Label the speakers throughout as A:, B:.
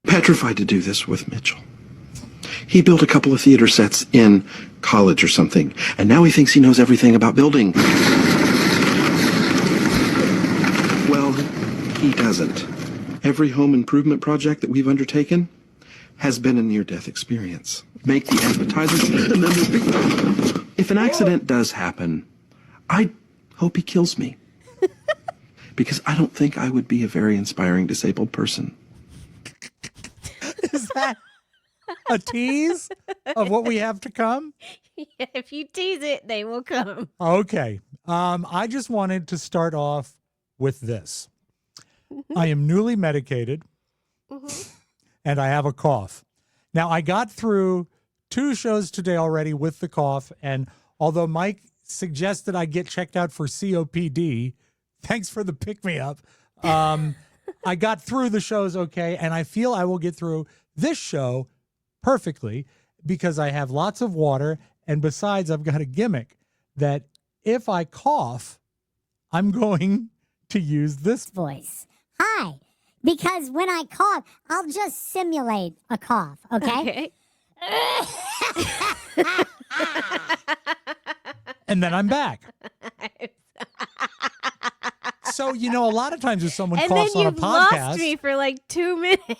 A: Petrified to do this with Mitchell. He built a couple of theater sets in college or something, and now he thinks he knows everything about building. Well, he doesn't. Every home improvement project that we've undertaken has been a near-death experience. Make the appetizers, and then there'll be... If an accident does happen, I hope he kills me. Because I don't think I would be a very inspiring disabled person.
B: Is that a tease of what we have to come?
C: Yeah, if you tease it, they will come.
B: Okay. I just wanted to start off with this. I am newly medicated, and I have a cough. Now, I got through 2 shows today already with the cough, and although Mike suggested I get checked out for COPD, thanks for the pick-me-up, I got through the shows okay, and I feel I will get through this show perfectly because I have lots of water, and besides, I've got a gimmick that if I cough, I'm going to use this
D: voice. Hi. Because when I cough, I'll just simulate a cough, okay?
B: And then I'm back. So, you know, a lot of times if someone coughs on a podcast...
C: lost me for like 2 minutes.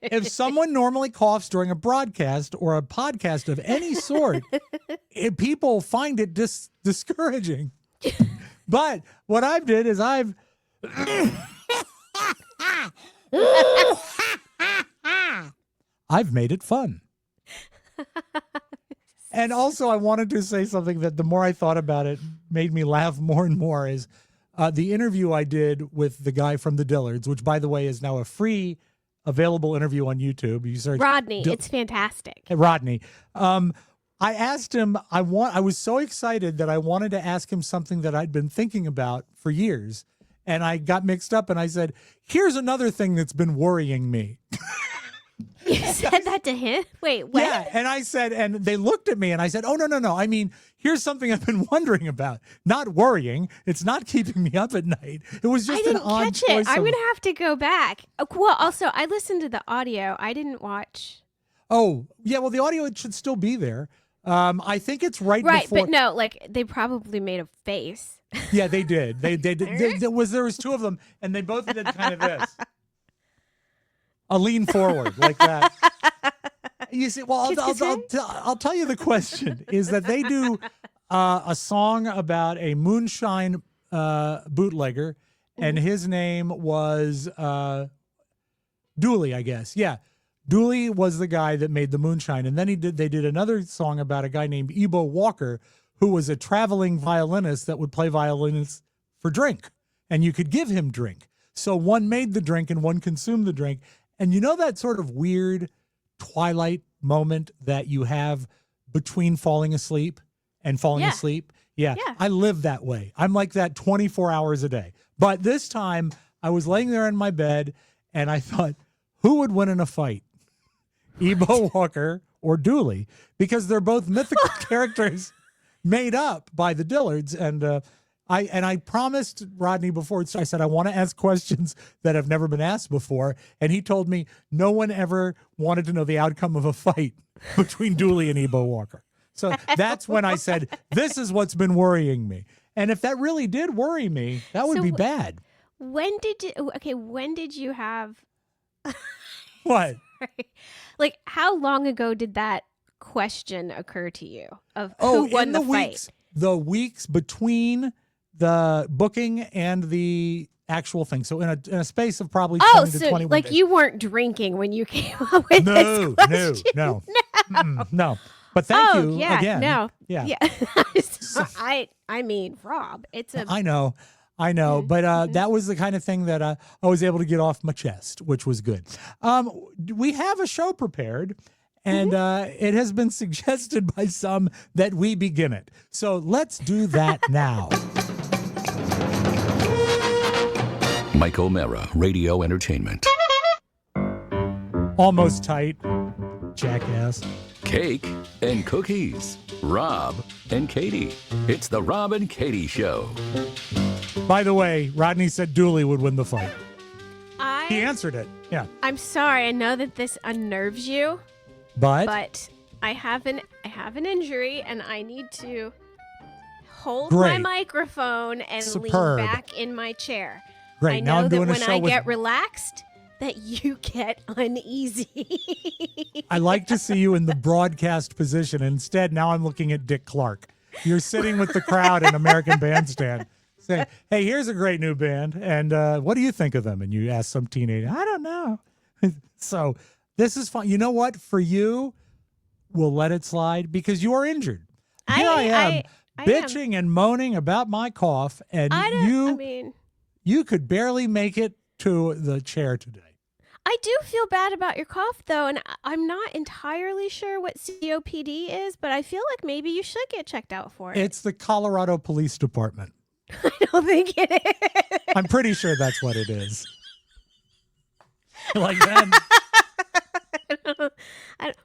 B: If someone normally coughs during a broadcast or a podcast of any sort, people find it discouraging. But what I did is I've made it fun. And also I wanted to say something that the more I thought about it made me laugh more and more is the interview I did with the guy from the Dillards, which by the way is now a free available interview on YouTube. You search
C: Rodney, it's fantastic.
B: Rodney. I asked him, I was so excited that I wanted to ask him something that I'd been thinking about for years. And I got mixed up and I said, here's another thing that's been worrying me.
C: You said that to him? Wait, what?
B: Yeah, and I said, and they looked at me and I said, oh, no. I mean, here's something I've been wondering about. Not worrying. It's not keeping me up at night. It was just an odd choice.
C: I'm going to have to go back. Well, also, I listened to the audio. I didn't watch.
B: Oh, yeah, well, the audio, it should still be there. I think it's right before.
C: Right, but no, like, they probably made a face.
B: Yeah, they did. They did. There was 2 of them, and they both did kind of this. A lean forward like that. You see, well, I'll tell you the question is that they do a song about a moonshine bootlegger, and his name was Dooley, I guess. Yeah, Dooley was the guy that made the moonshine, and then they did another song about a guy named Ebo Walker, who was a traveling violinist that would play violins for drink, and you could give him drink. So one made the drink and one consumed the drink. And you know that sort of weird twilight moment that you have between falling asleep and falling asleep? Yeah, I live that way. I'm like that 24 hours a day. But this time I was laying there in my bed and I thought, who would win in a fight? Ebo Walker or Dooley? Because they're both mythical characters made up by the Dillards. And I promised Rodney before I said I want to ask questions that have never been asked before, and he told me no one ever wanted to know the outcome of a fight between Dooley and Ebo Walker. So that's when I said this is what's been worrying me, and if that really did worry me, that would be bad.
C: When did you have
B: what?
C: Like, how long ago did that question occur to you of who won the fight?
B: The weeks between the booking and the actual thing. So in a space of probably 20 to 21
C: like
B: days.
C: You weren't drinking when you came up with this question.
B: No. No. But thank you again.
C: No.
B: Yeah.
C: I mean, Rob, it's a...
B: I know. But that was the kind of thing that I was able to get off my chest, which was good. We have a show prepared. And it has been suggested by some that we begin it. So let's do that now.
E: Mike O'Mara, Radio Entertainment.
B: Almost tight, jackass.
E: Cake and cookies. Rob and Katie. It's the Rob and Katie Show.
B: By the way, Rodney said Dooley would win the fight.
C: I
B: He answered it. Yeah.
C: I'm sorry. I know that this unnerves you, but I have an injury and I need to hold my
B: Great.
C: microphone and
B: Superb.
C: lean back in my chair.
B: Great.
C: I
B: Now
C: know
B: I'm
C: that
B: doing a
C: when
B: show
C: I
B: with.
C: get relaxed, that you get uneasy.
B: I like to see you in the broadcast position. Instead, now I'm looking at Dick Clark. You're sitting with the crowd in American Bandstand saying, hey, here's a great new band. And what do you think of them? And you ask some teenager, I don't know. So this is fun. You know what? For you, we'll let it slide because you are injured. Here I am bitching and moaning about my cough. And you could barely make it to the chair today.
C: I do feel bad about your cough, though, and I'm not entirely sure what COPD is, but I feel like maybe you should get checked out for it.
B: It's the Colorado Police Department.
C: I don't think it is.
B: I'm pretty sure that's what it is. Like then,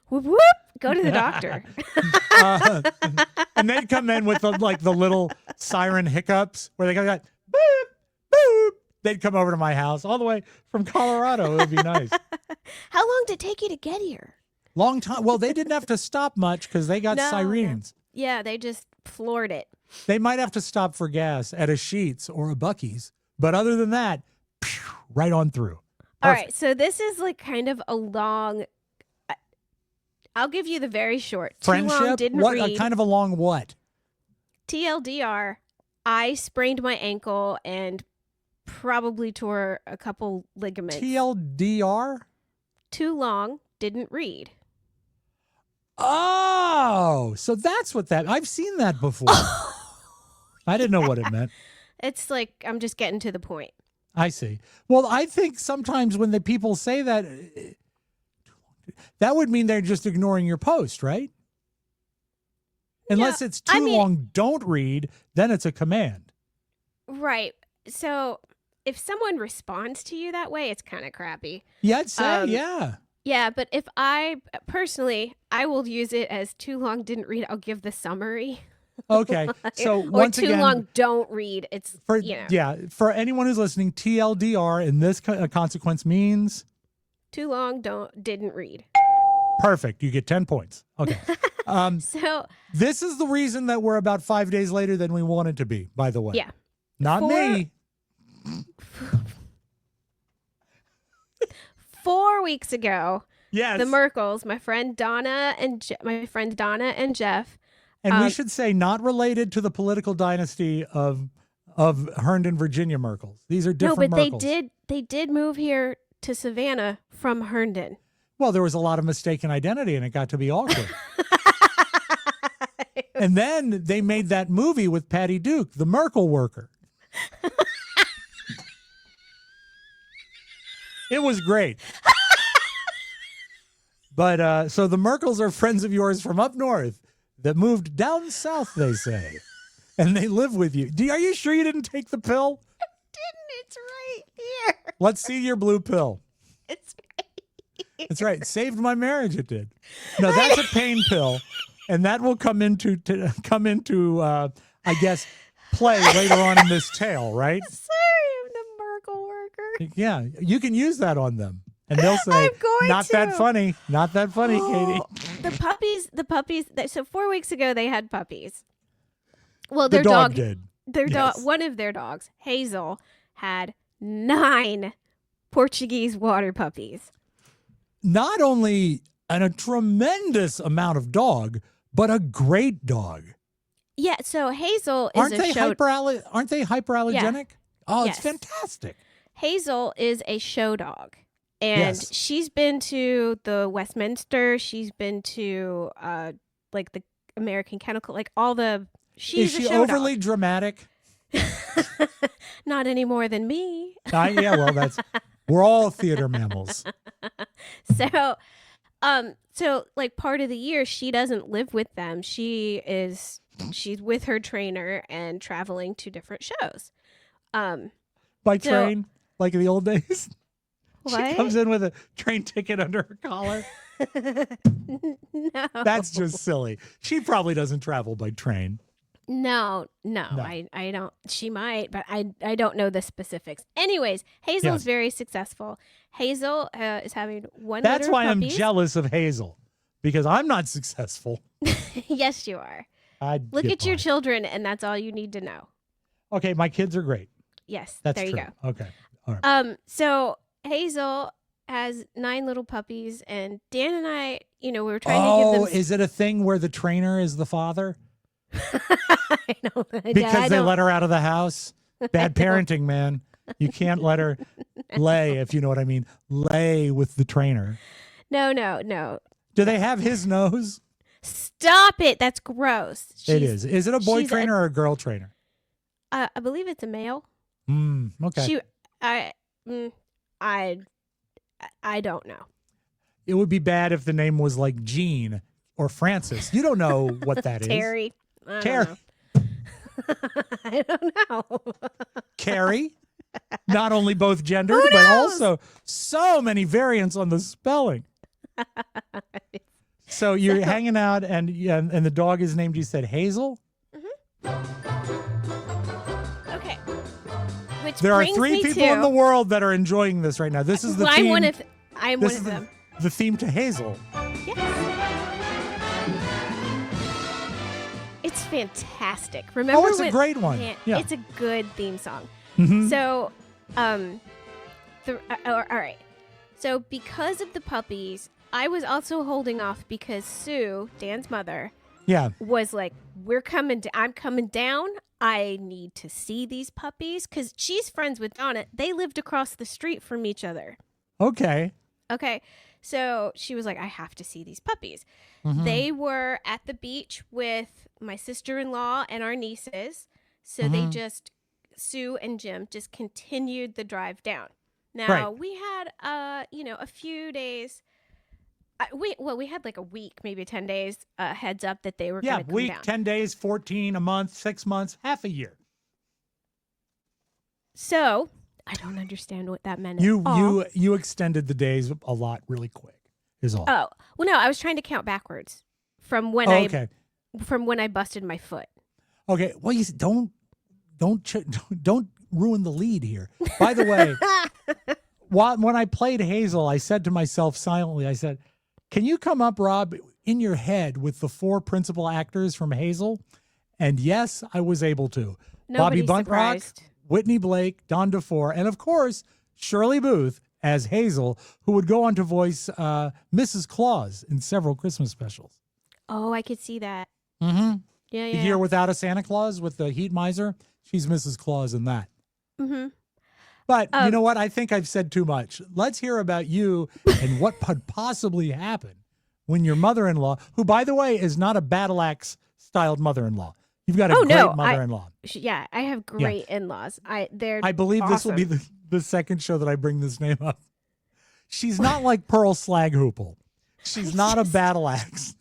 C: Whoop, whoop, go to the doctor.
B: and they'd come in with the little siren hiccups where they go like, boop, boop. They'd come over to my house all the way from Colorado. It would be nice.
C: How long did it take you to get here?
B: Long time. Well, they didn't have to stop much because they got sirens.
C: Yeah, they just floored it.
B: They might have to stop for gas at a Sheetz or a Buc-ee's. But other than that, right on through.
C: All right, so this is like kind of a long, I'll give you the very short.
B: Friendship?
C: Too long, didn't
B: what?
C: read.
B: Kind of a long what?
C: TLDR, I sprained my ankle and probably tore a couple ligaments.
B: TLDR?
C: Too long, didn't read.
B: Oh, so that's what I've seen that before. I didn't know what it meant.
C: It's like, I'm just getting to the point.
B: I see. Well, I think sometimes when the people say that, that would mean they're just ignoring your post, right? Unless it's too long, don't read, then it's a command.
C: Right. So if someone responds to you that way, it's kind of crappy.
B: Yeah, I'd say, yeah.
C: Yeah, but if I will use it as too long, didn't read. I'll give the summary.
B: Okay. So once
C: too
B: again,
C: long, don't read. It's
B: for anyone who's listening, TLDR in this consequence means
C: too long, didn't read.
B: Perfect. You get 10 points. Okay.
C: So
B: this is the reason that we're about 5 days later than we wanted to be, by the way.
C: Yeah.
B: Not me.
C: 4 weeks ago,
B: yes,
C: the Merkles, my friend Donna and Jeff.
B: And we should say not related to the political dynasty of Herndon, Virginia Merkles. These are different
C: No, but
B: Merkles.
C: they did move here to Savannah from Herndon.
B: Well, there was a lot of mistaken identity and it got to be awkward. And then they made that movie with Patty Duke, The Merkel Worker. It was great. But so the Merkles are friends of yours from up north that moved down south, they say. And they live with you. Are you sure you didn't take the pill?
C: I didn't. It's right here.
B: Let's see your blue pill.
C: It's right here.
B: That's right. Saved my marriage, it did. No, that's a pain pill. And that will come into I guess, play later on in this tale, right?
C: Sorry, I'm the Merkel Worker.
B: Yeah, you can use that on them. And they'll say,
C: I'm going
B: not
C: to.
B: that funny. Not that funny, Katie.
C: The puppies. So 4 weeks ago, they had puppies. Well,
B: The
C: their
B: dog did.
C: Their
B: Yes.
C: dog. One of their dogs, Hazel, had 9 Portuguese water puppies.
B: Not only a tremendous amount of dog, but a great dog.
C: Yeah. So Hazel is
B: Aren't they hyperallergenic?
C: Yeah.
B: Oh,
C: Yes.
B: it's fantastic.
C: Hazel is a show dog. And
B: Yes.
C: she's been to the Westminster. She's been to like the American Kennel Club, like all the. She's
B: Is she
C: a show
B: overly dramatic?
C: dog. Not any more than me.
B: Yeah, well, we're all theater mammals.
C: So like part of the year she doesn't live with them. She's with her trainer and traveling to different shows.
B: By train, like in the old days. She
C: What?
B: comes in with a train ticket under her collar.
C: No.
B: That's just silly. She probably doesn't travel by train.
C: No,
B: No.
C: I don't. She might, but I don't know the specifics. Anyways, Hazel
B: Yeah.
C: is very successful. Hazel is having one
B: That's
C: litter of
B: why I'm
C: puppies.
B: jealous of Hazel, because I'm not successful.
C: Yes, you are.
B: I'd
C: Look
B: get
C: at your
B: by.
C: children, and that's all you need to know.
B: Okay, my kids are great.
C: Yes,
B: That's
C: there
B: true.
C: you go.
B: Okay. All right.
C: So Hazel has 9 little puppies, and Dan and I, we were trying
B: Oh,
C: to give them.
B: is it a thing where the trainer is the father?
C: I know.
B: Because they let her out of the house? Bad parenting, man. You can't let her lay, if you know what I mean. Lay with the trainer.
C: No.
B: Do they have his nose?
C: Stop it. That's gross.
B: It is. Is it a boy
C: she's
B: trainer or a girl trainer?
C: I believe it's a male.
B: Okay.
C: I don't know.
B: It would be bad if the name was like Jean or Francis. You don't know what that is.
C: Terry. I
B: Terry.
C: don't know. I don't know.
B: Carrie. Not only both gendered, but also so many variants on the spelling. So you're hanging out, and the dog is named, you said, Hazel?
C: Okay. Which
B: There are
C: brings
B: 3
C: me
B: people
C: to,
B: in the world that are enjoying this right now. This is the
C: I'm
B: theme.
C: one of
B: this is
C: them.
B: the theme to Hazel.
C: Yes. It's fantastic. Remember?
B: Oh, it's a great one. Yeah.
C: It's a good theme song.
B: Mhm.
C: So, all right. So because of the puppies, I was also holding off because Sue, Dan's mother,
B: Yeah.
C: was like, I'm coming down. I need to see these puppies because she's friends with Donna. They lived across the street from each other.
B: Okay.
C: Okay. So she was like, I have to see these puppies.
B: Mhm.
C: They were at the beach with my sister-in-law and our nieces. So they just, Sue and Jim just continued the drive down. Now
B: Right.
C: we had, a few days. We had like a week, maybe 10 days heads up that they were
B: Yeah,
C: going to come
B: week,
C: down.
B: 10 days, 14, a month, 6 months, half a year.
C: So I don't understand what that meant. at all.
B: You extended the days a lot really quick is all.
C: Oh, well, no, I was trying to count backwards from when
B: Okay.
C: from when I busted my foot.
B: Okay. Well, you don't ruin the lead here. By the way, when I played Hazel, I said to myself silently, I said, "Can you come up, Rob, in your head with the 4 principal actors from Hazel?" And yes, I was able to.
C: Nobody's
B: Bobby Buntrock,
C: surprised.
B: Whitney Blake, Don DeFore, and of course, Shirley Booth as Hazel, who would go on to voice Mrs. Claus in several Christmas specials.
C: Oh, I could see that.
B: Mm-hmm.
C: Yeah,
B: The Year Without a Santa Claus with the Heat Miser. She's Mrs. Claus in that.
C: Mm-hmm.
B: But you know what? I think I've said too much. Let's hear about you and what could possibly happen when your mother-in-law, who, by the way, is not a battle axe styled mother-in-law. You've got a great mother-in-law.
C: Yeah, I have great in-laws. I
B: believe this will be the second show that I bring this name up. She's not like Pearl Slaghoople. She's not a battle axe.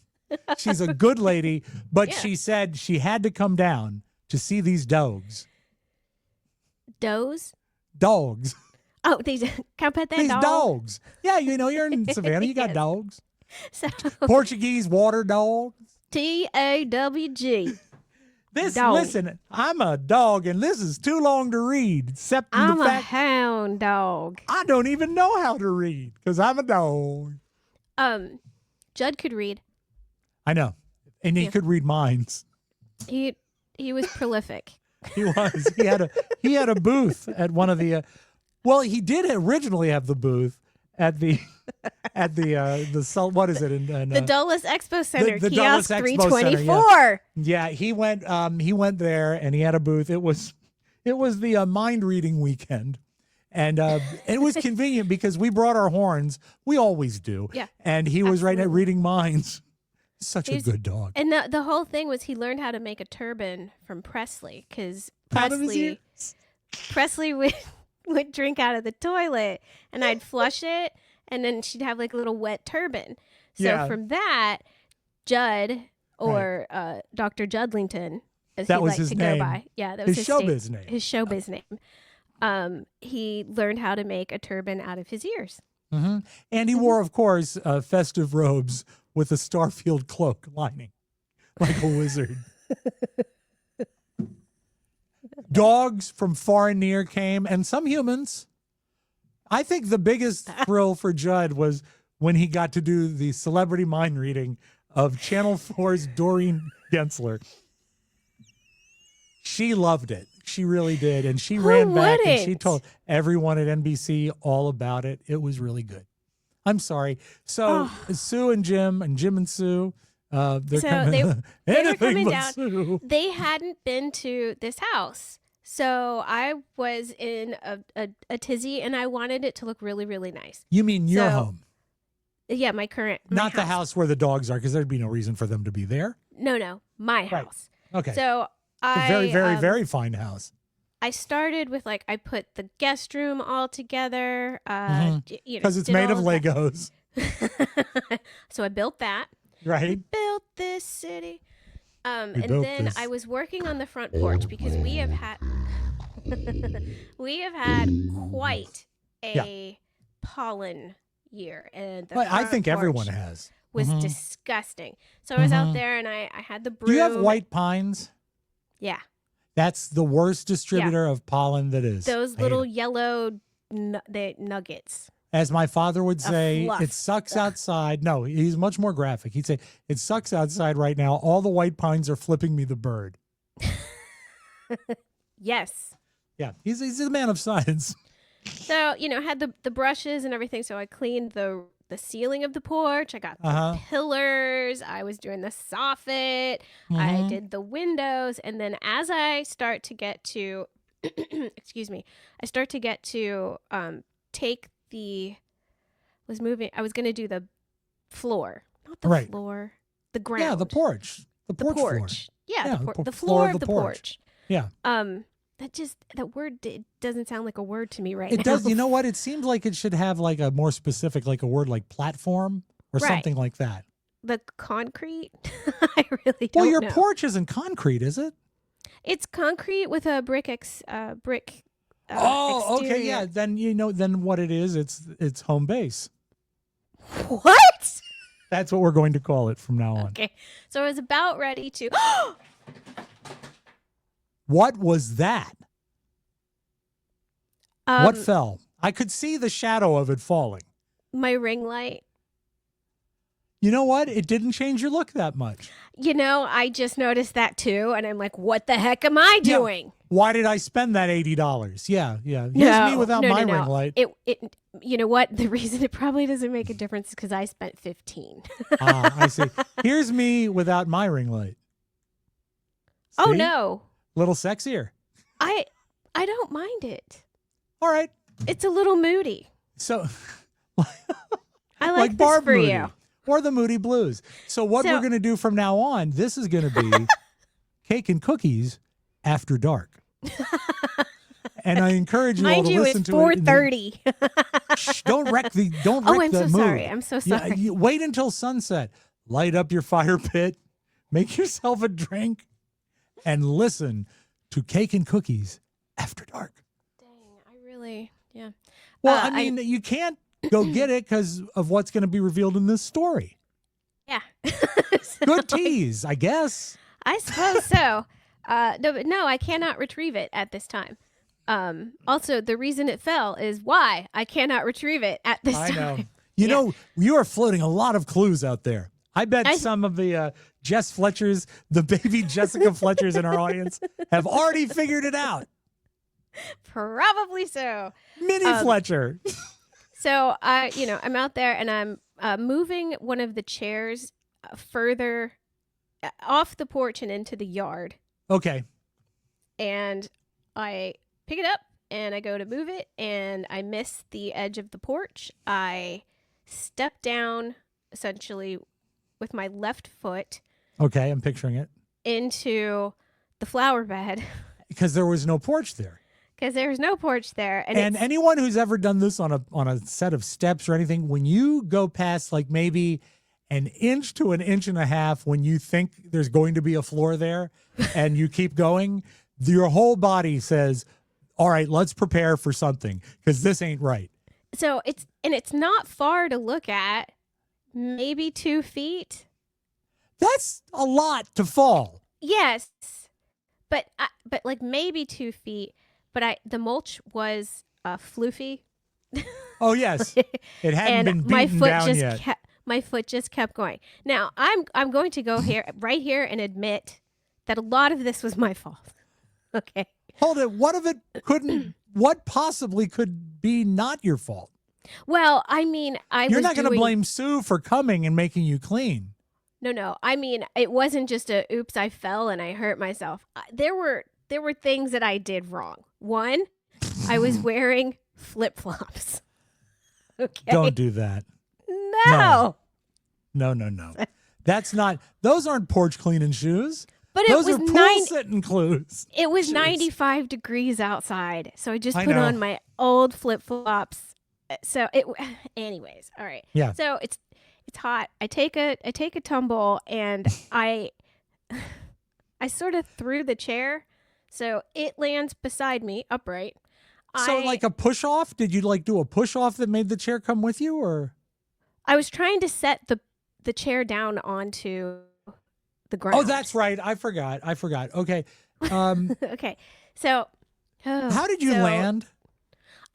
B: She's a good lady, but she said she had to come down to see these dogs.
C: Does?
B: Dogs.
C: Oh, can I pet that
B: These
C: dog?
B: dogs. Yeah, you're in Savannah. You got
C: Yes.
B: dogs.
C: So,
B: Portuguese water dogs.
C: TAWG.
B: This,
C: Dog.
B: listen, I'm a dog, and this is too long to read. Except in
C: I'm
B: the
C: a
B: fact
C: hound dog.
B: I don't even know how to read because I'm a dog.
C: Judd could read.
B: I know, and he
C: Yeah.
B: could read minds.
C: He was prolific.
B: He was. He had a booth at one of the. Well, he did originally have the booth at the what is it in
C: The Dulles Expo Center,
B: the
C: kiosk
B: Dulles Expo Center,
C: 324.
B: Yeah, he went there and he had a booth. It was the mind reading weekend. And it was convenient because we brought our horns. We always do.
C: Yeah,
B: And he was right at
C: absolutely.
B: reading minds. Such a
C: He's-
B: good dog.
C: And the whole thing was he learned how to make a turban from Presley because
B: Out of his
C: Presley would drink out of the toilet and I'd flush it and then she'd have like a little wet turban. So
B: Yeah.
C: from that, Judd or Dr. Judlington, as
B: That
C: he
B: was
C: liked
B: his
C: to
B: name.
C: go by. Yeah, that was
B: His
C: his
B: showbiz name.
C: His showbiz name. He learned how to make a turban out of his ears.
B: Mm-hmm. And he wore, of course, festive robes with a Starfield cloak lining, like a wizard. Dogs from far and near came, and some humans. I think the biggest thrill for Judd was when he got to do the celebrity mind reading of Channel 4's Doreen Gensler. She loved it. She really did. And she ran back and she told everyone at NBC all about it. It was really good. I'm sorry. So Sue and Jim and Sue, they're coming.
C: They were coming
B: but
C: down.
B: Sue.
C: They hadn't been to this house. So I was in a tizzy and I wanted it to look really, really nice.
B: You mean your
C: So,
B: home?
C: Yeah, my
B: Not the house where the dogs are, because there'd be no reason for them to be there.
C: No, my house.
B: Okay.
C: So
B: a very, very, very fine house.
C: I started with I put the guest room all together.
B: Because it's made of Legos.
C: So I built that.
B: Right.
C: Built this city. And
B: built
C: then
B: this.
C: I was working on the front porch because we have had quite a pollen year, and the
B: Well, I
C: front
B: think
C: porch
B: everyone has.
C: was disgusting. So I was out there and I had the broom.
B: Do you have white pines?
C: Yeah,
B: That's the worst distributor of pollen that is.
C: those
B: I hate
C: little
B: it.
C: yellow nuggets.
B: As my father would say,
C: fluff.
B: it sucks outside. No, he's much more graphic. He'd say, it sucks outside right now. All the white pines are flipping me the bird.
C: Yes.
B: Yeah, he's a man of science.
C: So, I had the brushes and everything. So I cleaned the ceiling of the porch. I got the pillars. I was doing the soffit. I did the windows. And then as I start to get to, excuse me, take I was going to do the floor, not the
B: Right.
C: floor, the ground.
B: Yeah, the porch. The porch floor.
C: Yeah,
B: Yeah,
C: the floor of the porch.
B: Yeah.
C: That word doesn't sound like a word to me right now.
B: It does. You know what? It seems like it should have like a more specific, like a word like platform or
C: Right.
B: something like that.
C: The concrete? I really don't
B: Well, your
C: know.
B: porch isn't concrete, is it?
C: It's concrete with a brick exterior.
B: Okay, yeah. Then what it is? It's home base.
C: What?
B: That's what we're going to call it from now on.
C: Okay. So I was about ready to.
B: What was that? What fell? I could see the shadow of it falling.
C: My ring light.
B: You know what? It didn't change your look that much.
C: I just noticed that too, and I'm like, what the heck am I
B: Yeah.
C: doing?
B: Why did I spend that $80? Yeah. Here's me without my ring light.
C: It. You know what? The reason it probably doesn't make a difference is because I spent 15.
B: I see. Here's me without my ring light.
C: Oh
B: See?
C: no,
B: Little sexier.
C: I don't mind it.
B: All right.
C: It's a little moody.
B: So
C: I like this
B: Barb
C: for
B: Moody
C: you.
B: or the Moody Blues. So what
C: So-
B: we're going to do from now on, this is going to be Cake and Cookies After Dark. And I encourage you all
C: Mind
B: to
C: you,
B: listen
C: it's
B: to it.
C: 4:30.
B: Shh, don't wreck the
C: Oh, I'm
B: the
C: so
B: mood.
C: sorry. I'm so
B: Yeah,
C: sorry.
B: wait until sunset. Light up your fire pit. Make yourself a drink and listen to Cake and Cookies After Dark.
C: Dang, I really, yeah.
B: Well, I mean, you can't go get it because of what's going to be revealed in this story.
C: Yeah.
B: Good tease, I guess.
C: I suppose so. No, I cannot retrieve it at this time. Also, the reason it fell is why I cannot retrieve it at this
B: I know.
C: time.
B: You know, you are floating a lot of clues out there. I bet some of the Jess Fletchers, the baby Jessica Fletchers in our audience have already figured it out.
C: Probably so.
B: Minnie Fletcher.
C: So I'm out there and I'm moving one of the chairs further off the porch and into the yard.
B: Okay.
C: And I pick it up and I go to move it and I miss the edge of the porch. I step down essentially with my left foot
B: Okay, I'm picturing it.
C: into the flower bed
B: Because there was no porch there.
C: because there's no porch there.
B: And
C: it's-
B: anyone who's ever done this on a set of steps or anything, when you go past like maybe an inch to an inch and a half when you think there's going to be a floor there and you keep going, your whole body says, all right, let's prepare for something because this ain't right.
C: so it's not far to look at, maybe 2 feet.
B: That's a lot to fall.
C: Yes, but like maybe 2 feet. But the mulch was floofy.
B: Oh yes, it hadn't been beaten down yet.
C: My foot just kept going. Now I'm going to go here right here and admit that a lot of this was my fault. Okay.
B: Hold it. What of it couldn't? What possibly could be not your fault?
C: Well, I mean,
B: You're not going to blame Sue for coming and making you clean.
C: No. I mean, it wasn't just a oops, I fell and I hurt myself. There were things that I did wrong. One, I was wearing flip-flops. Okay.
B: Don't do that.
C: No.
B: No. That's not. Those aren't porch cleaning shoes.
C: But
B: those
C: it was
B: are pool sitting clues.
C: It was
B: shoes.
C: 95 degrees outside, so I just put
B: know.
C: on my old flip-flops. So it. Anyways, all right.
B: Yeah.
C: So it's hot. I take a tumble and I sort of threw the chair, so it lands beside me upright.
B: So like a push off? Did you like do a push off that made the chair come with you, or?
C: I was trying to set the chair down onto the ground.
B: Oh, that's right. I forgot. Okay.
C: Okay. So
B: how did you land?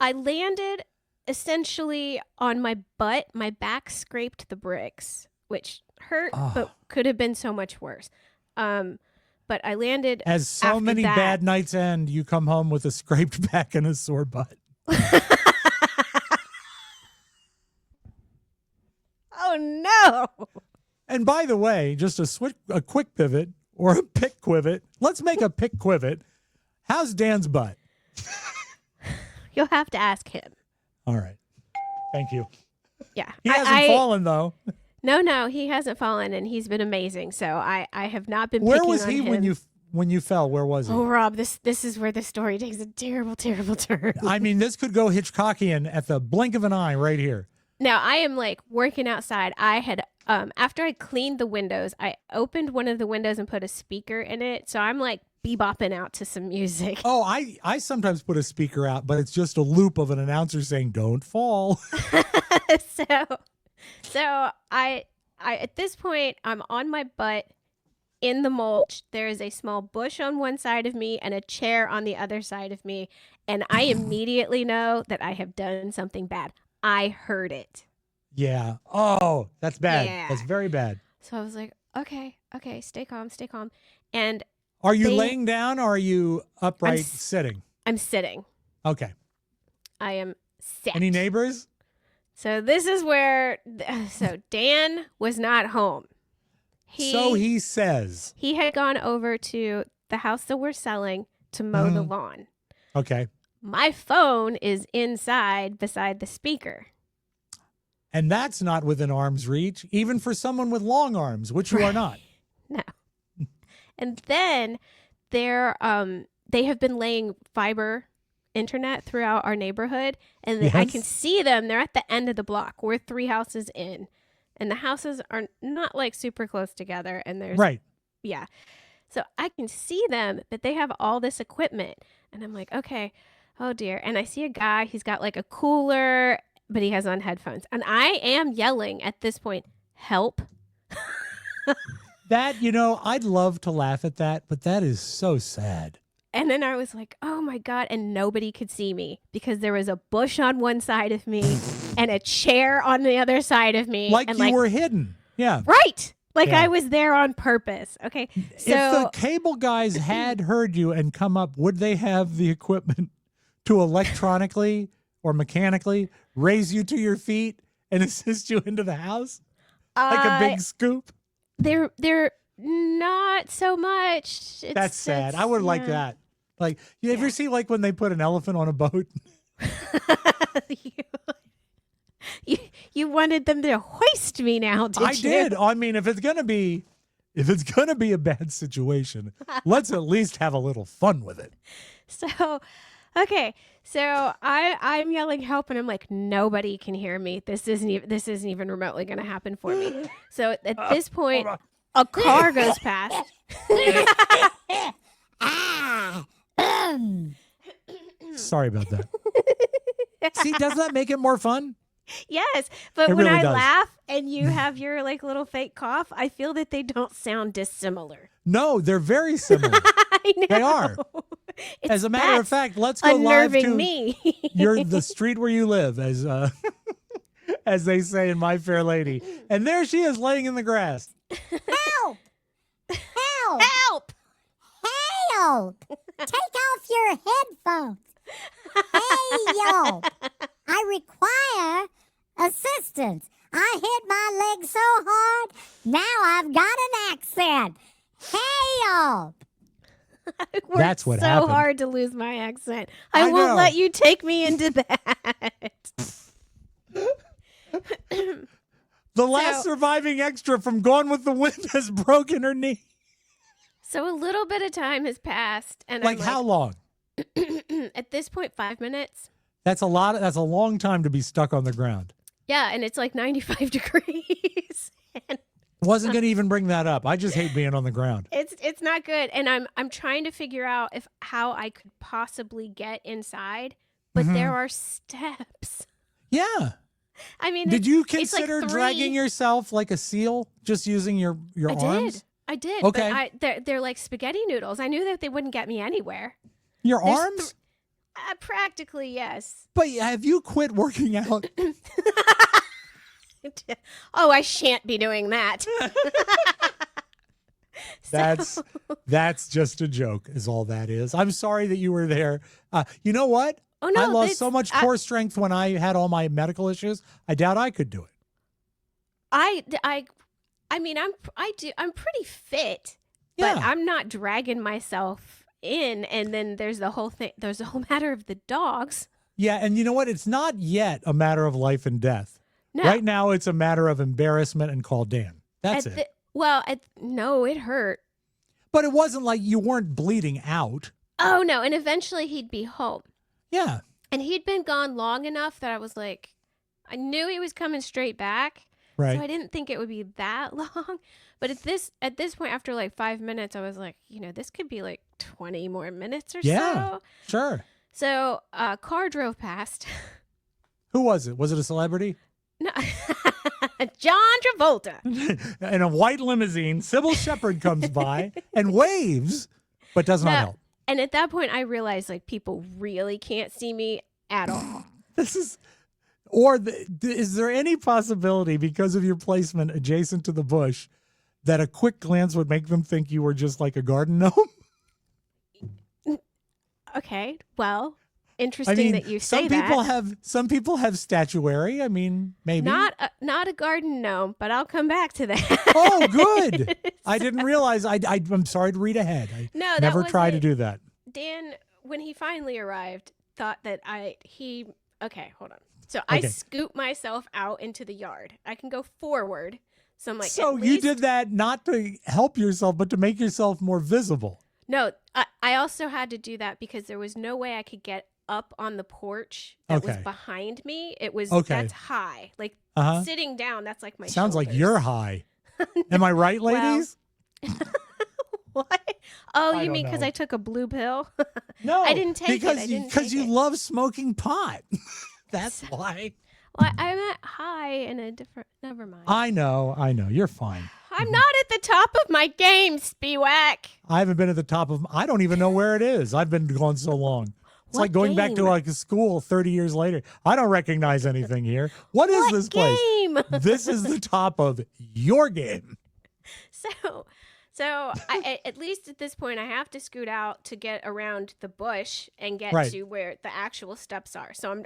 C: I landed essentially on my butt. My back scraped the bricks, which hurt, but could have been so much worse. But I landed.
B: As so many bad nights end, you come home with a scraped back and a sore butt.
C: Oh no!
B: And by the way, just a quick pivot or a pick quivot. Let's make a pick quivot. How's Dan's butt?
C: You'll have to ask him.
B: All right. Thank you.
C: Yeah.
B: He hasn't fallen though.
C: No, he hasn't fallen, and he's been amazing. So I have not been.
B: Where was he
C: on him.
B: when you fell? Where was he?
C: Oh, Rob, this is where the story takes a terrible, terrible turn.
B: I mean, this could go Hitchcockian at the blink of an eye right here.
C: Now I am like working outside. I had after I cleaned the windows, I opened one of the windows and put a speaker in it. So I'm like bebopping out to some music.
B: Oh, I sometimes put a speaker out, but it's just a loop of an announcer saying, "Don't fall."
C: So I at this point I'm on my butt in the mulch. There is a small bush on one side of me and a chair on the other side of me, and I immediately know that I have done something bad. I heard it.
B: Yeah. Oh, that's bad.
C: Yeah.
B: That's very bad.
C: So I was like, okay, stay calm. And
B: are you laying down or are you upright sitting?
C: I'm sitting.
B: Okay.
C: I am sat.
B: Any neighbors?
C: So this is where, Dan was not home.
B: So he says.
C: He had gone over to the house that we're selling to mow the lawn.
B: Okay.
C: My phone is inside beside the speaker.
B: And that's not within arm's reach, even for someone with long arms, which you are not.
C: No. And then they have been laying fiber internet throughout our neighborhood, and I can see them. They're at the end of the block. We're 3 houses in, and the houses are not like super close together. And there's yeah. So I can see them, but they have all this equipment, and I'm like, okay, oh dear. And I see a guy. He's got like a cooler, but he has on headphones, and I am yelling at this point, "Help!"
B: That, I'd love to laugh at that, but that is so sad.
C: And then I was like, oh my God. And nobody could see me because there was a bush on one side of me and a chair on the other side of me.
B: Like you were hidden. Yeah.
C: Right. Like I was there on purpose. Okay. So
B: if the cable guys had heard you and come up, would they have the equipment to electronically or mechanically raise you to your feet and assist you into the house? Like a big scoop?
C: They're not so much.
B: That's sad. I would like that. Like, you ever see like when they put an elephant on a boat?
C: You wanted them to hoist me now, did you?
B: I did. I mean, if it's gonna be a bad situation, let's at least have a little fun with it.
C: So, okay. So I'm yelling help, and I'm like, nobody can hear me. This isn't even remotely going to happen for me. So at this point, a car goes past.
B: Sorry about that. See, doesn't that make it more fun?
C: Yes, but
B: It
C: when
B: really
C: I
B: does.
C: laugh and you have your like little fake cough, I feel that they don't sound dissimilar.
B: No, they're very similar.
C: I know.
B: They are.
C: It's,
B: As a matter of
C: that's
B: fact, let's go live
C: unnerving
B: to
C: me.
B: the street where you live, as as they say in My Fair Lady. And there she is laying in the grass.
D: Help! Help!
C: Help!
D: Help! Take off your headphones. Help! I require assistance. I hit my leg so hard, now I've got an accent. Help!
B: That's what
C: so
B: happened.
C: hard to lose my accent.
B: I
C: I won't
B: know.
C: let you take me into that.
B: The last
C: So-
B: surviving extra from Gone with the Wind has broken her knee.
C: So a little bit of time has passed, and
B: Like
C: I'm
B: how long?
C: at this point, 5 minutes.
B: That's a lot. That's a long time to be stuck on the ground.
C: Yeah, and it's like 95 degrees. And
B: Wasn't going to even bring that up. I just hate being on the ground.
C: it's not good, and I'm trying to figure out how I could possibly get inside, but
B: Mm-hmm.
C: there are steps.
B: Yeah.
C: I mean,
B: Did you
C: it's like
B: consider
C: 3
B: dragging yourself like a seal, just using your
C: I
B: arms?
C: I did.
B: Okay.
C: But they're like spaghetti noodles. I knew that they wouldn't get me anywhere.
B: Your
C: There's
B: arms?
C: Practically, yes.
B: But have you quit working out?
C: Oh, I shan't be doing that.
B: That's just a joke, is all that is. I'm sorry that you were there. You know what?
C: Oh, no,
B: I lost
C: that's-
B: so much core strength when I had all my medical issues. I doubt I could do it.
C: I mean, I'm pretty fit, but
B: Yeah.
C: I'm not dragging myself in. And then there's the whole thing. There's the whole matter of the dogs.
B: Yeah, and you know what? It's not yet a matter of life and death.
C: No.
B: Right now, it's a matter of embarrassment and call Dan. That's it.
C: No, it hurt.
B: But it wasn't like you weren't bleeding out.
C: Oh no! And eventually he'd be home,
B: Yeah.
C: and he'd been gone long enough that I was like, I knew he was coming straight back.
B: Right.
C: So I didn't think it would be that long. But at this point, after like 5 minutes, I was like, this could be like 20 more minutes or
B: Yeah.
C: so.
B: Sure.
C: So a car drove past.
B: Who was it? Was it a celebrity?
C: No. John Travolta.
B: In a white limousine, Sybil Shepherd comes by and waves, but does not
C: No.
B: help.
C: And at that point, I realized like people really can't see me at all.
B: This is, is there any possibility because of your placement adjacent to the bush that a quick glance would make them think you were just like a garden gnome?
C: Okay, well,
B: I
C: interesting
B: mean,
C: that you say
B: some people have statuary. I mean, maybe.
C: Not a garden gnome, but I'll come back to that.
B: Oh, good. I didn't realize. I'm sorry to read ahead. I
C: No, that
B: never
C: was
B: try
C: it.
B: to do that.
C: Dan, when he finally arrived, thought that okay, hold on. So I
B: Okay.
C: scoop myself out into the yard. I can go forward. So I'm like,
B: So
C: at
B: you
C: least-
B: did that not to help yourself, but to make yourself more visible.
C: No, I also had to do that because there was no way I could get up on the porch that was
B: Okay.
C: behind me. It was
B: Okay.
C: that's high. Like
B: Uh-huh.
C: sitting down, that's like my
B: Sounds like
C: shoulders.
B: you're high. Am I right,
C: Well,
B: ladies?
C: What? Oh,
B: I
C: you
B: don't
C: mean because
B: know.
C: I took a blue pill?
B: No,
C: I didn't take it.
B: because
C: I didn't
B: because
C: take
B: you
C: it.
B: love smoking pot. That's why.
C: Well, I'm at high in a different. Never mind.
B: I know. You're fine.
C: I'm not at the top of my game, Spiewak.
B: I haven't been at the top of. I don't even know where it is. I've been gone so long. It's
C: What
B: like going back to
C: game?
B: like a school 30 years later. I don't recognize anything here. What is
C: What
B: this place?
C: game?
B: This is the top of your game.
C: So at least at this point, I have to scoot out to get around the bush and get
B: Right.
C: to where the actual steps are. So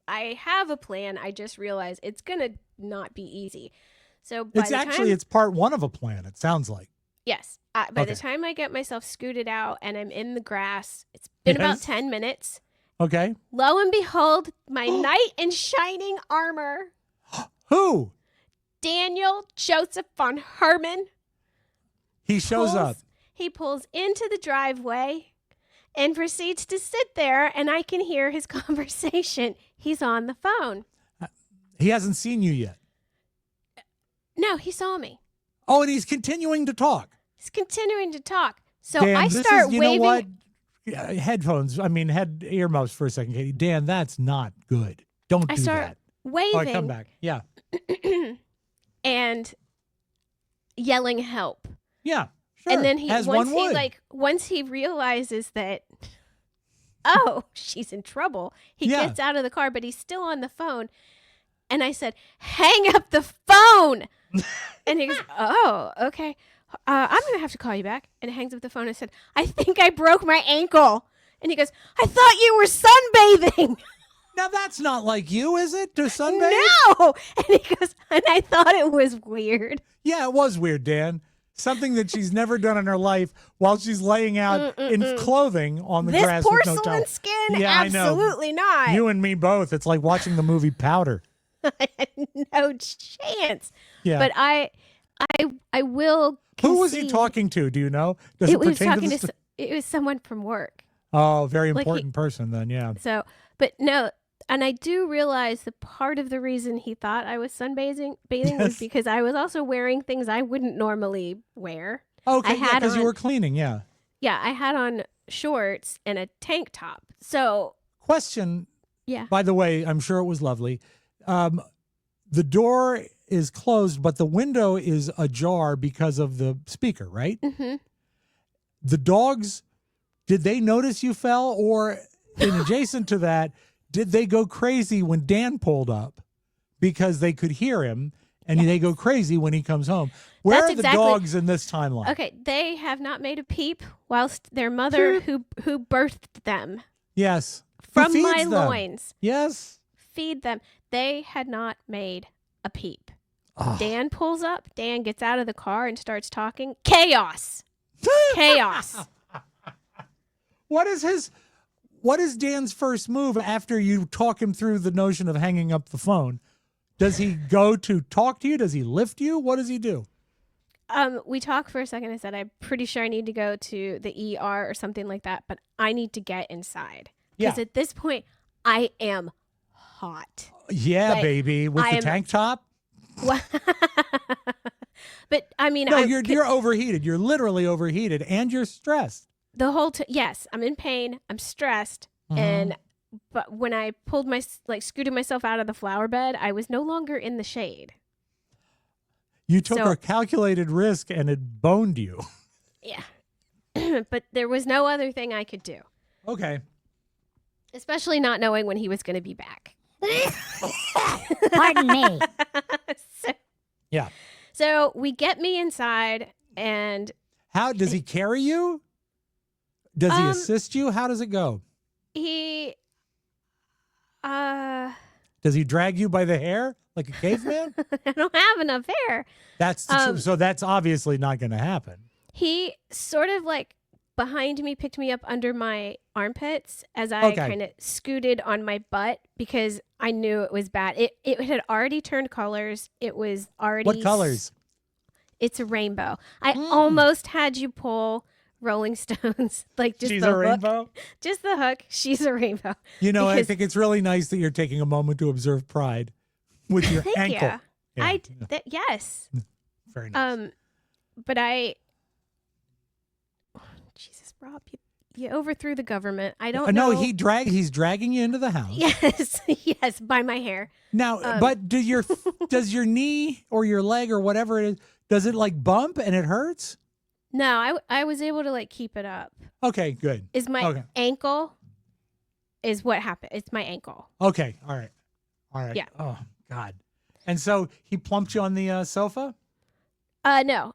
C: I have a plan. I just realized it's gonna not be easy. So by
B: It's
C: the
B: actually
C: time,
B: it's part one of a plan. It sounds like.
C: yes. By the
B: Okay.
C: time I get myself scooted out and I'm in the grass, it's been about
B: Yes.
C: 10 minutes.
B: Okay.
C: Lo and behold, my knight in shining armor,
B: Who?
C: Daniel Joseph von Herman.
B: He shows up.
C: He pulls into the driveway and proceeds to sit there, and I can hear his conversation. He's on the phone.
B: He hasn't seen you yet.
C: No, he saw me.
B: Oh, and he's continuing to talk.
C: He's continuing to talk. So
B: Dan,
C: I
B: this
C: start
B: is, you
C: waving.
B: know what? Headphones. I mean, head earmuffs for a second, Katie. Dan, that's not good. Don't
C: I
B: do
C: start.
B: that.
C: waving
B: Oh, I come back. Yeah.
C: and yelling help.
B: Yeah. Sure.
C: And then he
B: As
C: once
B: one
C: he
B: would.
C: once he realizes that oh, she's in trouble, he
B: Yeah.
C: gets out of the car, but he's still on the phone. And I said, "Hang up the phone." And he goes, "Oh, okay. I'm gonna have to call you back." And hangs up the phone. I said, "I think I broke my ankle." And he goes, "I thought you were sunbathing."
B: Now that's not like you, is it? To sunbathe?
C: No. And he goes, and I thought it was weird.
B: Yeah, it was weird, Dan. Something that she's never done in her life while she's laying out in clothing on the
C: This
B: grass with no
C: porcelain
B: towel.
C: skin,
B: Yeah, I know.
C: absolutely not.
B: You and me both. It's like watching the movie Powder.
C: No chance.
B: Yeah.
C: But I will.
B: Who was he
C: concede
B: talking to? Do you know? Does it,
C: It was
B: pertain
C: talking
B: to
C: to.
B: the
C: It was someone from work.
B: Oh, very
C: like he-
B: important person then, yeah.
C: So, but no, and I do realize that part of the reason he thought I was sunbathing was
B: Yes.
C: because I was also wearing things I wouldn't normally wear.
B: Okay,
C: I
B: yeah,
C: had
B: because you
C: on-
B: were cleaning, yeah.
C: Yeah, I had on shorts and a tank top. So,
B: Question,
C: yeah.
B: by the way, I'm sure it was lovely. The door is closed, but the window is ajar because of the speaker, right?
C: Mm-hmm.
B: The dogs, did they notice you fell? Or in adjacent to that, did they go crazy when Dan pulled up because they could hear him and they go crazy when he comes home? Where
C: That's
B: are the
C: exactly-
B: dogs in this timeline?
C: Okay, they have not made a peep whilst their mother who birthed them
B: Yes. Who
C: from my
B: feeds them?
C: loins
B: Yes.
C: feed them. They had not made a peep.
B: Oh.
C: Dan pulls up. Dan gets out of the car and starts talking. Chaos. Chaos.
B: What is Dan's first move after you talk him through the notion of hanging up the phone? Does he go to talk to you? Does he lift you? What does he do?
C: We talked for a second. I said, I'm pretty sure I need to go to the ER or something like that, but I need to get inside. Because
B: Yeah.
C: at this point, I am hot.
B: Yeah,
C: Like,
B: baby, with
C: I
B: the
C: am-
B: tank top.
C: But I mean,
B: No,
C: I'm
B: you're overheated. You're literally overheated, and you're stressed.
C: the whole yes, I'm in pain. I'm stressed.
B: Mm-hmm.
C: But when I pulled scooted myself out of the flower bed, I was no longer in the shade.
B: You took
C: So-
B: a calculated risk, and it boned you.
C: Yeah. But there was no other thing I could do,
B: Okay.
C: especially not knowing when he was going to be back.
D: Pardon me.
C: so,
B: Yeah.
C: so we get me inside, and
B: How does he carry you? Does he
C: Um,
B: assist you? How does it go?
C: he,
B: Does he drag you by the hair like a caveman?
C: I don't have enough hair.
B: That's so that's obviously not going to happen.
C: He sort of like behind me picked me up under my armpits as I
B: Okay.
C: kind of scooted on my butt because I knew it was bad. It had already turned colors. It was already
B: What colors?
C: It's a rainbow. I almost had you pull Rolling Stones, like just
B: She's
C: the
B: a
C: hook.
B: rainbow.
C: Just the hook. She's a rainbow.
B: You know, I
C: Because-
B: think it's really nice that you're taking a moment to observe pride with your
C: Thank
B: ankle.
C: you.
B: Yeah,
C: Yes.
B: very nice.
C: But Jesus, Rob, you overthrew the government. I don't know.
B: No, he's dragging you into the house.
C: Yes, yes, by my hair.
B: Now, but does your knee or your leg or whatever it is, does it like bump and it hurts?
C: No, I was able to like keep it up.
B: Okay, good.
C: Is my
B: Okay.
C: ankle is what happened. It's my ankle.
B: Okay, all right.
C: Yeah.
B: Oh God. And so he plumped you on the sofa.
C: No.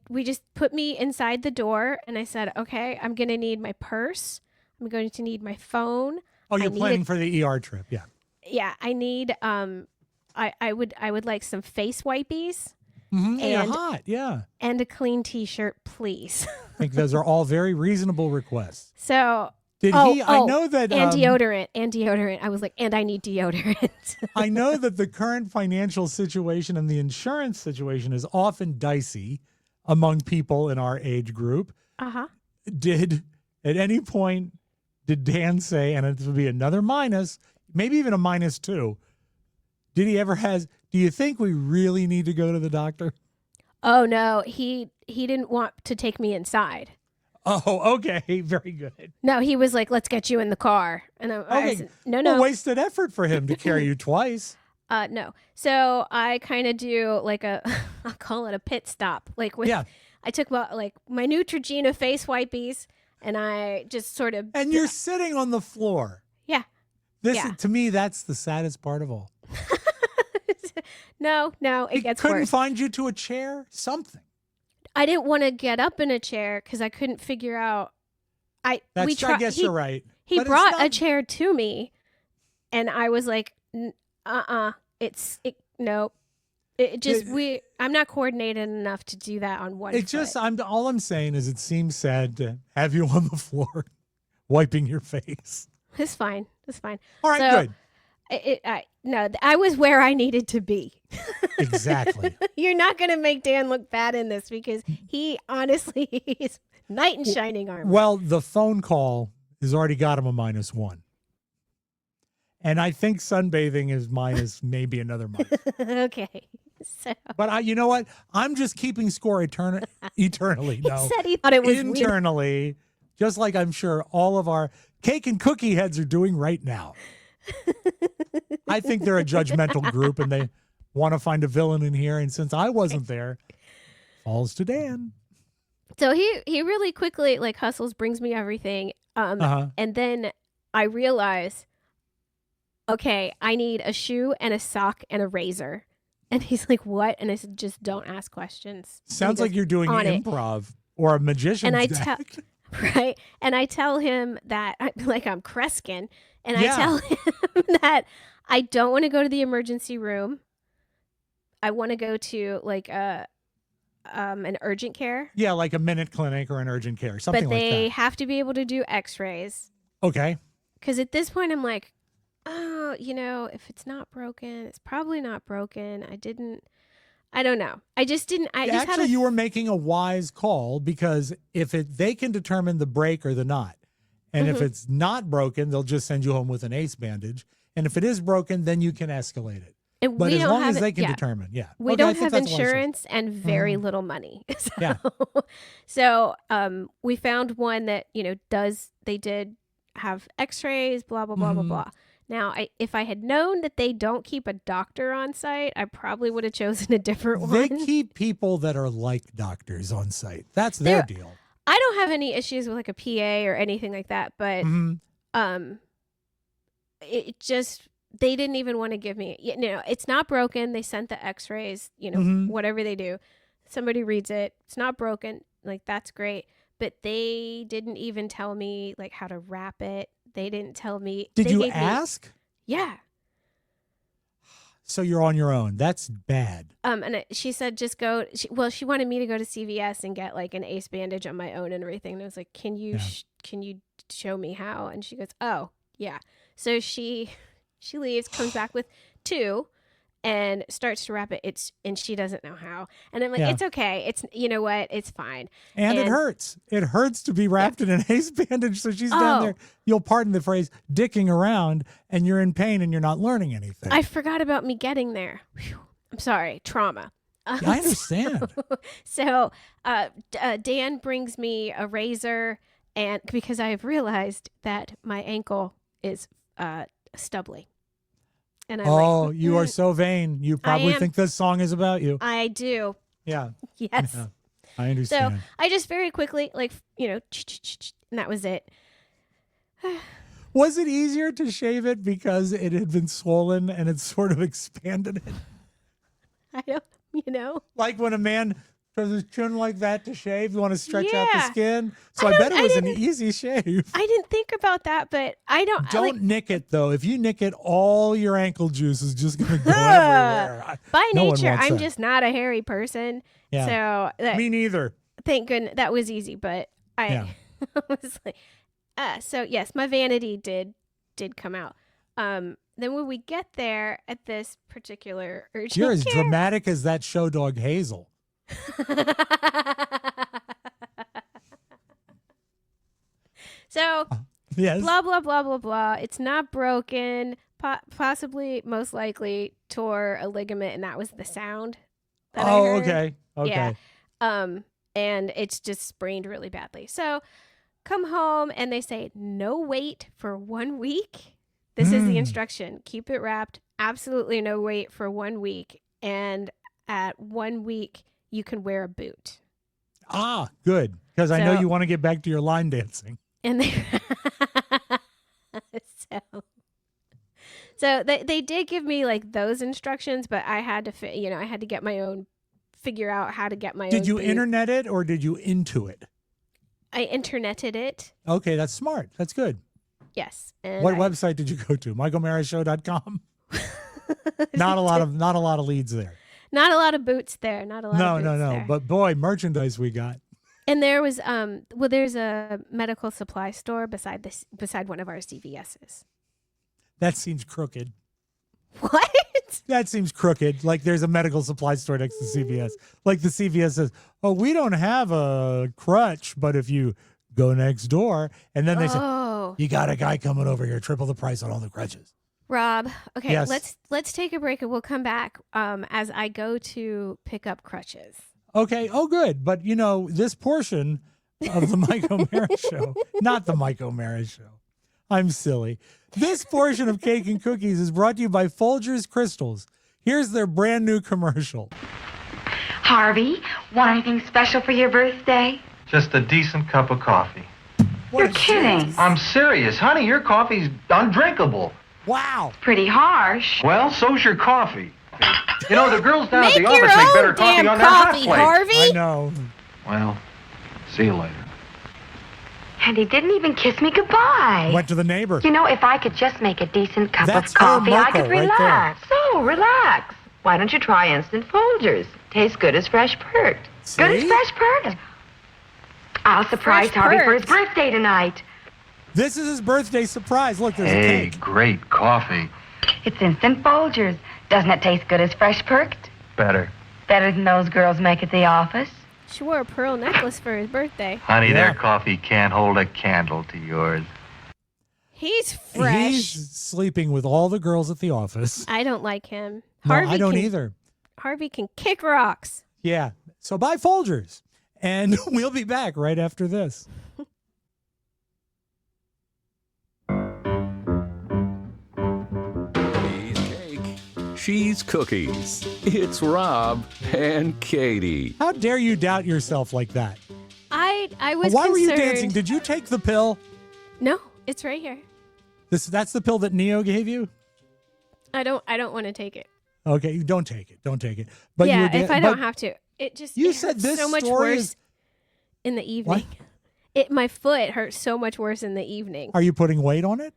C: We just put me inside the door and I said, okay, I'm going to need my purse. I'm going to need my phone.
B: Oh, you're
C: I
B: planning
C: needed-
B: for the ER trip. Yeah.
C: Yeah, I need I would like some face wipies
B: Mm-hmm. You're
C: And-
B: hot. Yeah.
C: and a clean t-shirt, please.
B: I think those are all very reasonable requests.
C: So,
B: Did he? I know that.
C: and deodorant. I was like, and I need deodorant.
B: I know that the current financial situation and the insurance situation is often dicey among people in our age group.
C: Uh-huh.
B: Did at any point did Dan say, and it would be another minus, maybe even a -2? Did he ever do you think we really need to go to the doctor?
C: Oh no, he didn't want to take me inside.
B: Oh, okay, very good.
C: No, he was like, "Let's get you in the car." And I
B: Okay,
C: said, "No,
B: Well,
C: no."
B: wasted effort for him to carry you twice.
C: No. So I kind of do like a, I'll call it a pit stop. Like with,
B: Yeah.
C: I took like my Neutrogena face wipies and I just sort of.
B: And you're sitting on the floor.
C: Yeah.
B: This
C: Yeah.
B: is, to me, that's the saddest part of all.
C: No, it
B: He
C: gets
B: couldn't
C: worse.
B: find you to a chair, something.
C: I didn't want to get up in a chair because I couldn't figure out.
B: I guess you're right.
C: He
B: But it's
C: brought a
B: not-
C: chair to me, and I was like, no. It just I'm not coordinated enough to do that on one.
B: It just
C: foot.
B: all I'm saying is it seems sad to have you on the floor wiping your face.
C: It's fine. It's fine.
B: All right,
C: So,
B: good.
C: I was where I needed to be.
B: Exactly.
C: You're not going to make Dan look bad in this because he honestly is knight in shining armor.
B: Well, the phone call has already got him a -1. And I think sunbathing is minus maybe another month.
C: Okay. So
B: But you know what? I'm just keeping score eternally.
C: he
B: No,
C: said he thought it was weird.
B: internally, just like I'm sure all of our cake and cookie heads are doing right now. I think they're a judgmental group and they want to find a villain in here. And since I wasn't there, falls to Dan.
C: So he really quickly like hustles, brings me everything. And then I realize, okay, I need a shoe and a sock and a razor. And he's like, what? And I said, just don't ask questions.
B: Sounds
C: He
B: like
C: goes,
B: you're doing
C: "On it."
B: improv or a magician's
C: And I
B: act.
C: Right. And I tell him that I'm Kreskin. And
B: Yeah.
C: I tell him that I don't want to go to the emergency room. I want to go to like an urgent care.
B: Yeah, like a minute clinic or an urgent care, something
C: But
B: like
C: they
B: that.
C: have to be able to do x-rays.
B: Okay.
C: Because at this point I'm like, oh, if it's not broken, it's probably not broken. I don't know. I just didn't. I just
B: Actually, you were making a wise call because if they can determine the break or the knot. And if it's not broken, they'll just send you home with an ace bandage. And if it is broken, then you can escalate it.
C: And
B: But
C: we
B: as
C: don't
B: long
C: have
B: as they can
C: yeah.
B: determine, yeah.
C: We
B: Okay, I
C: don't
B: think
C: have
B: that's a wise choice.
C: insurance and very little money. So,
B: Yeah.
C: so we found one that, they did have x-rays, blah, blah, blah, blah, blah. Now, if I had known that they don't keep a doctor on site, I probably would have chosen a different
B: They
C: one.
B: keep people that are like doctors on site. That's their
C: They're-
B: deal.
C: I don't have any issues with like a PA or anything like that, but
B: Mhm.
C: it just they didn't even want to give me it's not broken. They sent the x-rays, whatever they do. Somebody reads it. It's not broken. Like that's great. But they didn't even tell me like how to wrap it. They didn't tell me.
B: Did
C: they
B: you
C: gave me-
B: ask?
C: Yeah.
B: So you're on your own. That's bad.
C: She said just go. She wanted me to go to CVS and get like an ace bandage on my own and everything. And I was like, can you show me how? And she goes, oh yeah. So she leaves, comes back with 2, and starts to wrap it. And she doesn't know how. And I'm like,
B: Yeah.
C: it's okay. It's what? It's fine.
B: And it
C: And-
B: hurts. It hurts to be wrapped in an ace bandage. So she's down
C: Oh.
B: there, you'll pardon the phrase, dicking around, and you're in pain and you're not learning anything.
C: I forgot about me getting there. Whew. I'm sorry. Trauma.
B: I understand.
C: So Dan brings me a razor, and because I have realized that my ankle is stubbly. And I'm
B: Oh,
C: like,
B: you are so vain. You probably
C: am.
B: think this song is about you.
C: I do.
B: Yeah,
C: Yes.
B: yeah, I
C: So
B: understand.
C: I just very quickly, and that was it.
B: Was it easier to shave it because it had been swollen and it sort of expanded it?
C: I don't,
B: Like when a man does his chin like that to shave, you want to stretch out the
C: Yeah.
B: skin. So
C: I
B: I, bet
C: don't-
B: it
C: I
B: was an
C: didn't-
B: easy shave.
C: I didn't think about that, but I don't.
B: Don't nick it though. If you nick it, all your ankle juice is just going to go everywhere.
C: By
B: No one
C: nature,
B: wants
C: I'm
B: that.
C: just not a hairy person.
B: Yeah.
C: So
B: Me neither.
C: thank goodness that was easy, but I
B: Yeah.
C: was like, so yes, my vanity did come out. Then when we get there at this particular urgent
B: You're as
C: care,
B: dramatic as that show dog Hazel.
C: So
B: Yes.
C: blah blah blah blah blah. It's not broken. Possibly, most likely, tore a ligament, and that was the sound. That I
B: Oh,
C: heard.
B: okay. Okay.
C: Yeah. And it's just sprained really badly. So come home and they say no wait for 1 week. This is the instruction. Keep it wrapped absolutely no weight for 1 week, and at 1 week you can wear a boot.
B: Ah, good. Because I know
C: So-
B: you want to get back to your line dancing.
C: And they so they did give me like those instructions, but I had to I had to get my own, figure out how to get my own
B: Did you
C: boot.
B: internet it or did you into it?
C: I interneted it.
B: Okay, that's smart. That's good.
C: Yes. And
B: What
C: I-
B: website did you go to? MichaelMarisShow.com? Not a lot of leads there.
C: Not a lot of boots there. Not a lot
B: No,
C: of
B: no,
C: boots
B: no.
C: there.
B: But boy, merchandise we got.
C: And there was there's a medical supply store beside one of our CVS's.
B: That seems crooked.
C: What?
B: That seems crooked. Like there's a medical supply store next to CVS. Like the CVS says, "Oh, we don't have a crutch, but if you go next door," and then they say,
C: Oh,
B: "You got a guy coming over here, triple the price on all the crutches."
C: Rob. Okay,
B: Yes.
C: let's take a break and we'll come back as I go to pick up crutches.
B: Okay. Oh, good. But this portion of the Mike O'Mara show, not the Mike O'Mara show. I'm silly. This portion of Cake and Cookies is brought to you by Folgers Crystals. Here's their brand new commercial.
F: Harvey, want anything special for your birthday?
G: Just a decent cup of coffee.
F: You're kidding.
G: I'm serious. Honey, your coffee's undrinkable.
B: Wow.
F: Pretty harsh.
G: Well, so's your coffee. You know, the girls down at
C: Make
G: the
C: your
G: office make
C: own
G: better coffee
C: damn
G: on their hot
C: coffee,
G: plate.
C: Harvey.
B: I know.
G: Well, see you later.
F: And he didn't even kiss me goodbye.
B: Went to the neighbor.
F: You know, if I could just make a decent cup
B: That's
F: of coffee,
B: her
F: I could
B: Merkel right
F: relax. So, relax. Why don't you try Instant Folgers? Tastes good as fresh perked. Good as
B: See?
F: fresh perked. I'll surprise
C: Fresh
F: Harvey for his
C: perked.
F: birthday tonight.
B: This is his birthday surprise. Look, there's a
G: Hey,
B: cake.
G: great coffee.
F: It's Instant Folgers. Doesn't it taste good as fresh perked?
G: Better.
F: Better than those girls make at the office.
C: She wore a pearl necklace for his birthday.
G: Honey,
B: Yeah.
G: their coffee can't hold a candle to yours.
C: He's fresh.
B: He's sleeping with all the girls at the office.
C: I don't like him.
B: No,
C: Harvey
B: I don't
C: can,
B: either.
C: Harvey can kick rocks.
B: Yeah. So buy Folgers. And we'll be back right after this.
E: He's cake. She's cookies. It's Rob and Katie.
B: How dare you doubt yourself like that?
C: I was
B: Why were you
C: concerned-
B: dancing? Did you take the pill?
C: No, it's right here.
B: That's the pill that Neo gave you?
C: I don't want to take it.
B: Okay, you don't take it. Don't take it. But you
C: yeah,
B: were
C: if I don't
B: but
C: have to. It just
B: You
C: it
B: said
C: hurts
B: this
C: so much
B: story
C: worse
B: is-
C: in the evening. My foot hurts so much worse in the evening.
B: Are you putting weight on it?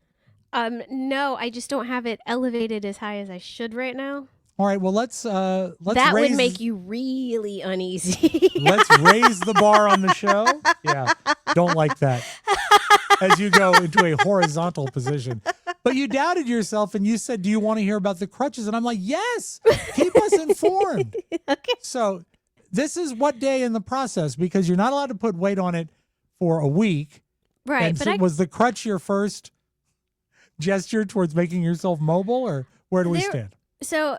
C: No, I just don't have it elevated as high as I should right now.
B: All right, well let's
C: That
B: raise
C: would make you really uneasy.
B: let's raise the bar on the show. Yeah. Don't like that. As you go into a horizontal position. But you doubted yourself and you said, "Do you want to hear about the crutches?" And I'm like, "Yes. Keep us informed."
C: Okay.
B: So, this is what day in the process because you're not allowed to put weight on it for a week.
C: Right,
B: And
C: but
B: so
C: I
B: was the crutch your first gesture towards making yourself mobile, or where do we
C: There-
B: stand?
C: So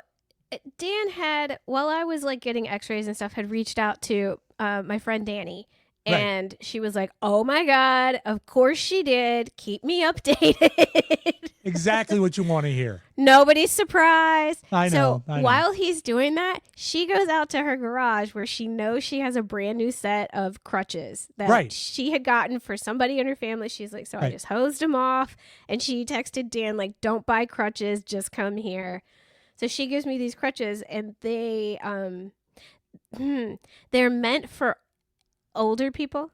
C: Dan had, while I was like getting x-rays and stuff, had reached out to my friend Danny.
B: Right.
C: And she was like, "Oh my God, of course she did. Keep me updated."
B: Exactly what you want to hear.
C: Nobody's surprised.
B: I know,
C: So
B: I know.
C: while he's doing that, she goes out to her garage where she knows she has a brand new set of crutches that
B: Right.
C: she had gotten for somebody in her family. She's like, so I
B: Right.
C: just hosed them off. And she texted Dan, like, "Don't buy crutches, just come here." So she gives me these crutches and they they're meant for older people.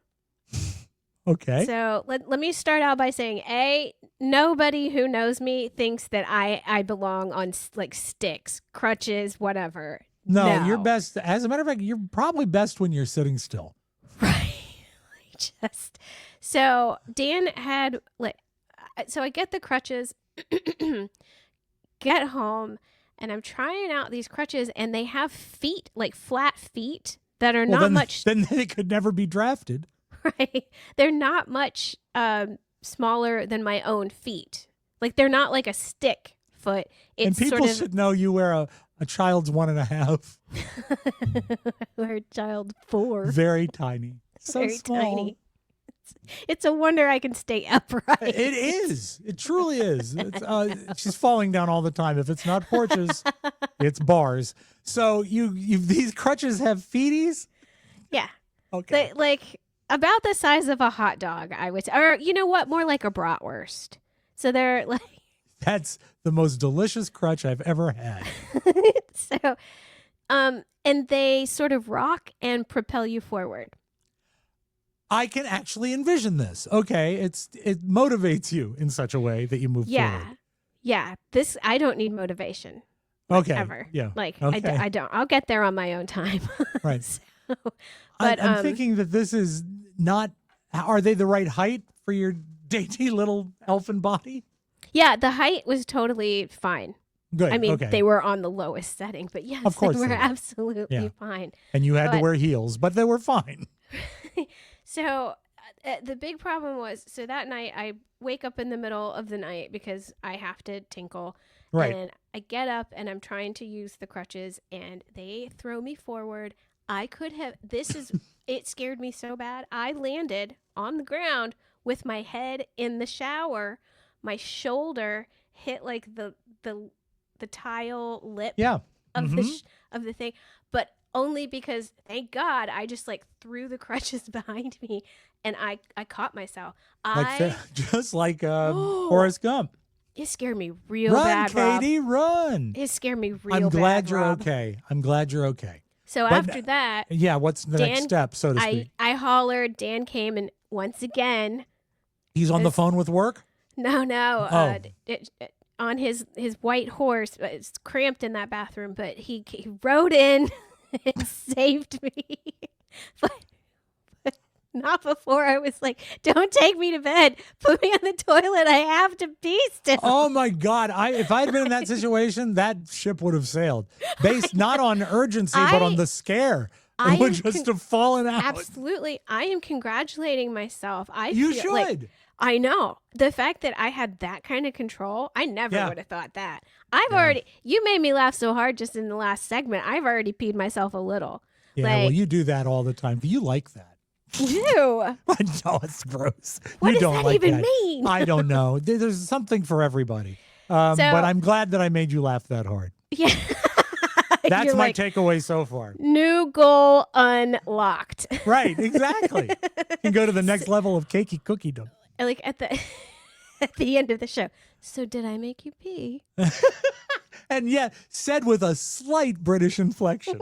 B: Okay.
C: So let me start out by saying, nobody who knows me thinks that I belong on like sticks, crutches, whatever.
B: No, you're best. As a matter of fact, you're probably best when you're sitting still.
C: Right. So Dan had so I get the crutches, get home, and I'm trying out these crutches, and they have feet, like flat feet that are
B: Well,
C: not much.
B: Then they could never be drafted.
C: Right. They're not much smaller than my own feet. Like they're not like a stick foot.
B: And
C: It's
B: people
C: sort of
B: should know you wear a child's 1.5.
C: or child 4.
B: Very tiny. So
C: Very
B: small.
C: tiny. It's a wonder I can stay upright.
B: It is. It truly is. She's falling down all the time. If it's not porches, it's bars. So you these crutches have feeties?
C: Yeah.
B: Okay.
C: They, like about the size of a hot dog, I would say. Or you know what? More like a bratwurst. So they're like
B: That's the most delicious crutch I've ever had.
C: so and they sort of rock and propel you forward.
B: I can actually envision this. Okay, it motivates you in such a way that you move forward.
C: Yeah. This I don't need motivation.
B: Okay.
C: Ever.
B: Yeah.
C: Like
B: okay.
C: I don't. I'll get there on my own time.
B: Right.
C: So,
B: I'm
C: but
B: thinking that this is not. Are they the right height for your dainty little elfin body?
C: yeah, the height was totally fine.
B: Good.
C: I mean,
B: okay.
C: they were on the lowest setting, but yes,
B: Of course
C: they were
B: they were.
C: absolutely
B: Yeah.
C: fine.
B: And you had to
C: but-
B: wear heels, but they were fine.
C: So the big problem was, so that night I wake up in the middle of the night because I have to tinkle.
B: Right.
C: And I get up and I'm trying to use the crutches and they throw me forward. It scared me so bad. I landed on the ground with my head in the shower. My shoulder hit like the tile lip
B: Yeah.
C: of of the thing, but only because thank God I just like threw the crutches behind me and I caught myself.
B: Just like Forrest Gump.
C: It scared me real
B: Run,
C: bad,
B: Katie,
C: Rob.
B: run.
C: It scared me real
B: I'm
C: bad.
B: glad you're
C: Rob.
B: okay. I'm glad you're okay.
C: So
B: But-
C: after that,
B: Yeah, what's the next
C: Dan-
B: step, so to speak?
C: I hollered. Dan came and once again,
B: He's on the
C: it's-
B: phone with work?
C: no,
B: Oh.
C: on his white horse. It's cramped in that bathroom, but he rode in and saved me. but not before I was like, "Don't take me to bed. Put me on the toilet. I have to pee still."
B: Oh my God. If I had been in that situation, that ship would have sailed. Based not on urgency, but on the scare.
C: I
B: It would
C: am
B: just have fallen out.
C: Absolutely, I am congratulating myself.
B: You
C: feel
B: should.
C: like- I know. The fact that I had that kind of control, I never
B: Yeah.
C: would have thought that. You made me laugh so hard just in the last segment. I've already peed myself a little.
B: Yeah, well,
C: like-
B: you do that all the time. You like that.
C: Ew.
B: No, it's gross.
C: What
B: you
C: does
B: don't
C: that
B: like
C: even
B: that.
C: mean?
B: I don't know. There's something for everybody. But I'm glad that I made you laugh that hard.
C: Yeah.
B: That's
C: You're
B: my
C: like,
B: takeaway so far.
C: new goal unlocked.
B: Right, exactly. You can go to the next level of cakey cookiedom.
C: Like at the at the end of the show. So did I make you pee?
B: And yet, said with a slight British inflection.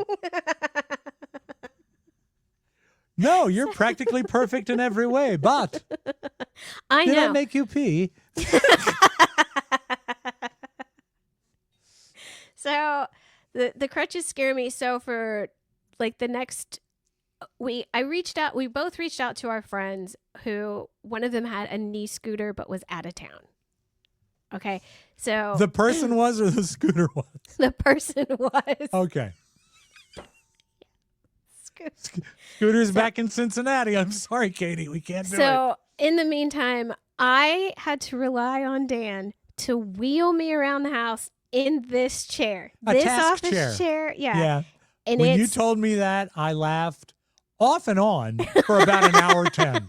B: No, you're practically perfect in every way, but
C: I
B: did
C: know.
B: I make you pee?
C: So the crutches scare me. So for like the next we both reached out to our friends who one of them had a knee scooter but was out of town. Okay. So
B: The person was or the scooter was?
C: the person was
B: Okay.
C: Sco-
B: Scooter's back in Cincinnati. I'm sorry, Katie. We can't do it.
C: So in the meantime, I had to rely on Dan to wheel me around the house in this chair.
B: A
C: this
B: task
C: office chair. Yeah.
B: Yeah.
C: And
B: When you
C: it's
B: told me that, I laughed off and on for about an hour 10.